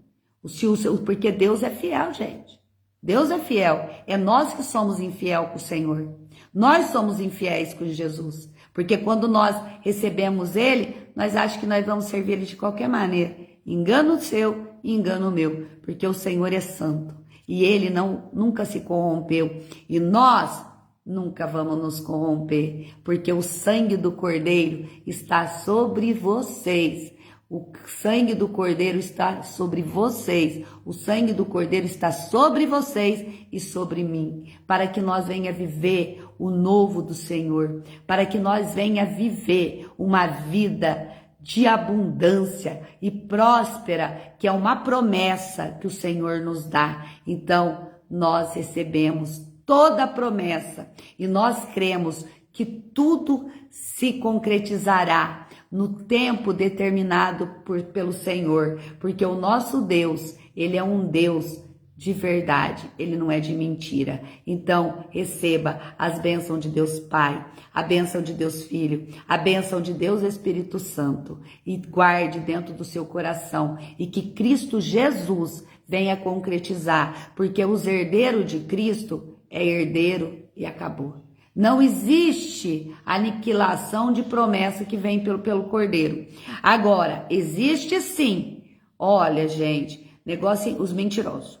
Porque Deus é fiel, gente. Deus é fiel. É nós que somos infiel com o Senhor. Nós somos infiéis com Jesus. Porque quando nós recebemos Ele, nós achamos que nós vamos servir Ele de qualquer maneira. Engano seu e engano meu. Porque o Senhor é santo. E Ele nunca se corrompeu. E nós nunca vamos nos corromper. Porque o sangue do Cordeiro está sobre vocês. O sangue do Cordeiro está sobre vocês. O sangue do Cordeiro está sobre vocês e sobre mim. Para que nós venha viver o novo do Senhor. Para que nós venha viver uma vida de abundância e próspera, que é uma promessa que o Senhor nos dá. Então, nós recebemos toda a promessa e nós cremos que tudo se concretizará no tempo determinado pelo Senhor, porque o nosso Deus, Ele é um Deus de verdade, Ele não é de mentira. Então, receba as bênçãos de Deus Pai, a bênção de Deus Filho, a bênção de Deus Espírito Santo, e guarde dentro do seu coração, e que Cristo Jesus venha concretizar, porque os herdeiros de Cristo é herdeiro e acabou. Não existe aniquilação de promessa que vem pelo Cordeiro. Agora, existe sim. Olha, gente, negócio os mentirosos.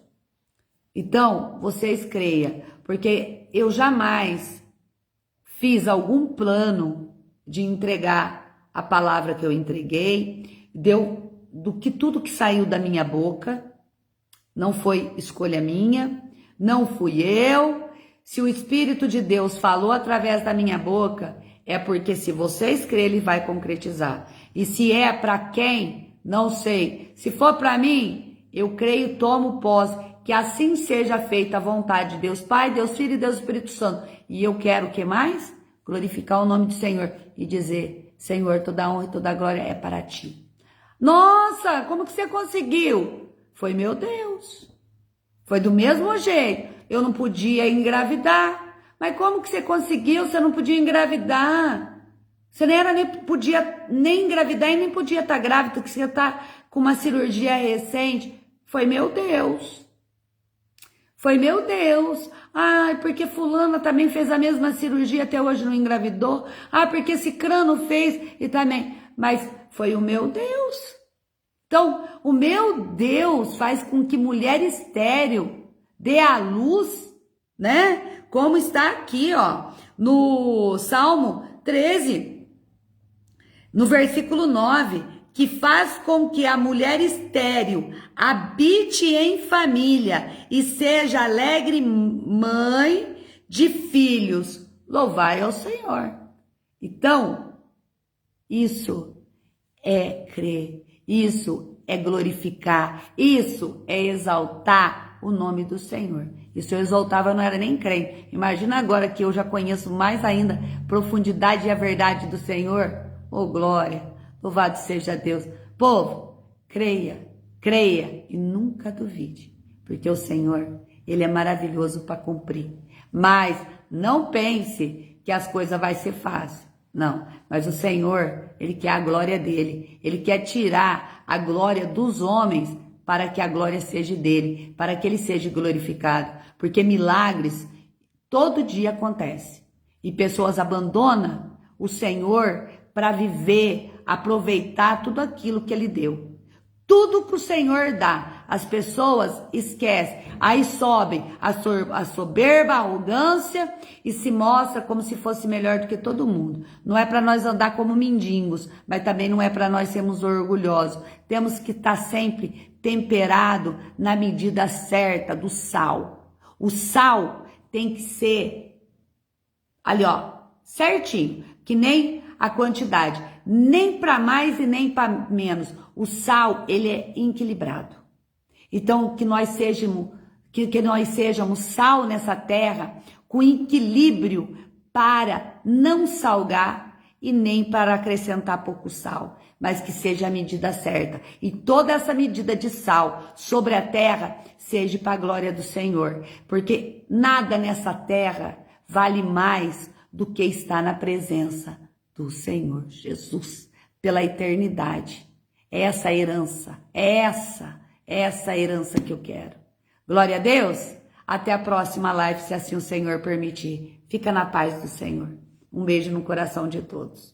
Então, vocês creiam, porque eu jamais fiz algum plano de entregar a palavra que eu entreguei, tudo que saiu da minha boca, não foi escolha minha, não fui eu. Se o Espírito de Deus falou através da minha boca, é porque se vocês crerem, Ele vai concretizar. E se é para quem, não sei. Se for para mim, eu creio e tomo posse, que assim seja feita a vontade de Deus Pai, Deus Filho e Deus Espírito Santo. E eu quero o que mais? Glorificar o nome do Senhor e dizer, Senhor, toda a honra e toda a glória é para Ti. Nossa, como que você conseguiu? Foi meu Deus. Foi do mesmo jeito. Eu não podia engravidar. Mas como que você conseguiu? Você não podia engravidar. Você nem podia nem engravidar e nem podia estar grávida, porque você está com uma cirurgia recente. Foi meu Deus. Foi meu Deus. Ai, porque fulana também fez a mesma cirurgia, até hoje não engravidou. Ah, porque esse crânio fez e também. Mas foi o meu Deus. Então, o meu Deus faz com que mulher estéril dê à luz, né? Como está aqui, ó, no Salmo 13, no versículo 9, que faz com que a mulher estéril habite em família e seja alegre mãe de filhos. Louvai ao Senhor. Então, isso é crer, isso é glorificar, isso é exaltar o nome do Senhor. E se eu exaltava, eu não era nem crente. Imagina agora que eu já conheço mais ainda profundidade e a verdade do Senhor. Oh, glória! Louvado seja Deus. Povo, creia e nunca duvide. Porque o Senhor, Ele é maravilhoso para cumprir. Mas não pense que as coisas vão ser fáceis. Não, mas o Senhor, Ele quer a glória dEle. Ele quer tirar a glória dos homens para que a glória seja dEle, para que Ele seja glorificado. Porque milagres todo dia acontecem. E pessoas abandonam o Senhor para viver, aproveitar tudo aquilo que Ele deu. Tudo que o Senhor dá, as pessoas esquecem. Aí sobem a soberba, a arrogância e se mostra como se fosse melhor do que todo mundo. Não é para nós andar como mendigos, mas também não é para nós sermos orgulhosos. Temos que estar sempre temperado na medida certa do sal. O sal tem que ser ali, ó, certinho, que nem a quantidade, nem para mais e nem para menos. O sal, ele é equilibrado. Então, que nós sejamos sal nessa terra com equilíbrio para não salgar e nem para acrescentar pouco sal, mas que seja a medida certa. E toda essa medida de sal sobre a terra seja para a glória do Senhor, porque nada nessa terra vale mais do que estar na presença do Senhor Jesus, pela eternidade. Essa herança, essa herança que eu quero. Glória a Deus. Até a próxima live, se assim o Senhor permitir. Fica na paz do Senhor. Um beijo no coração de todos.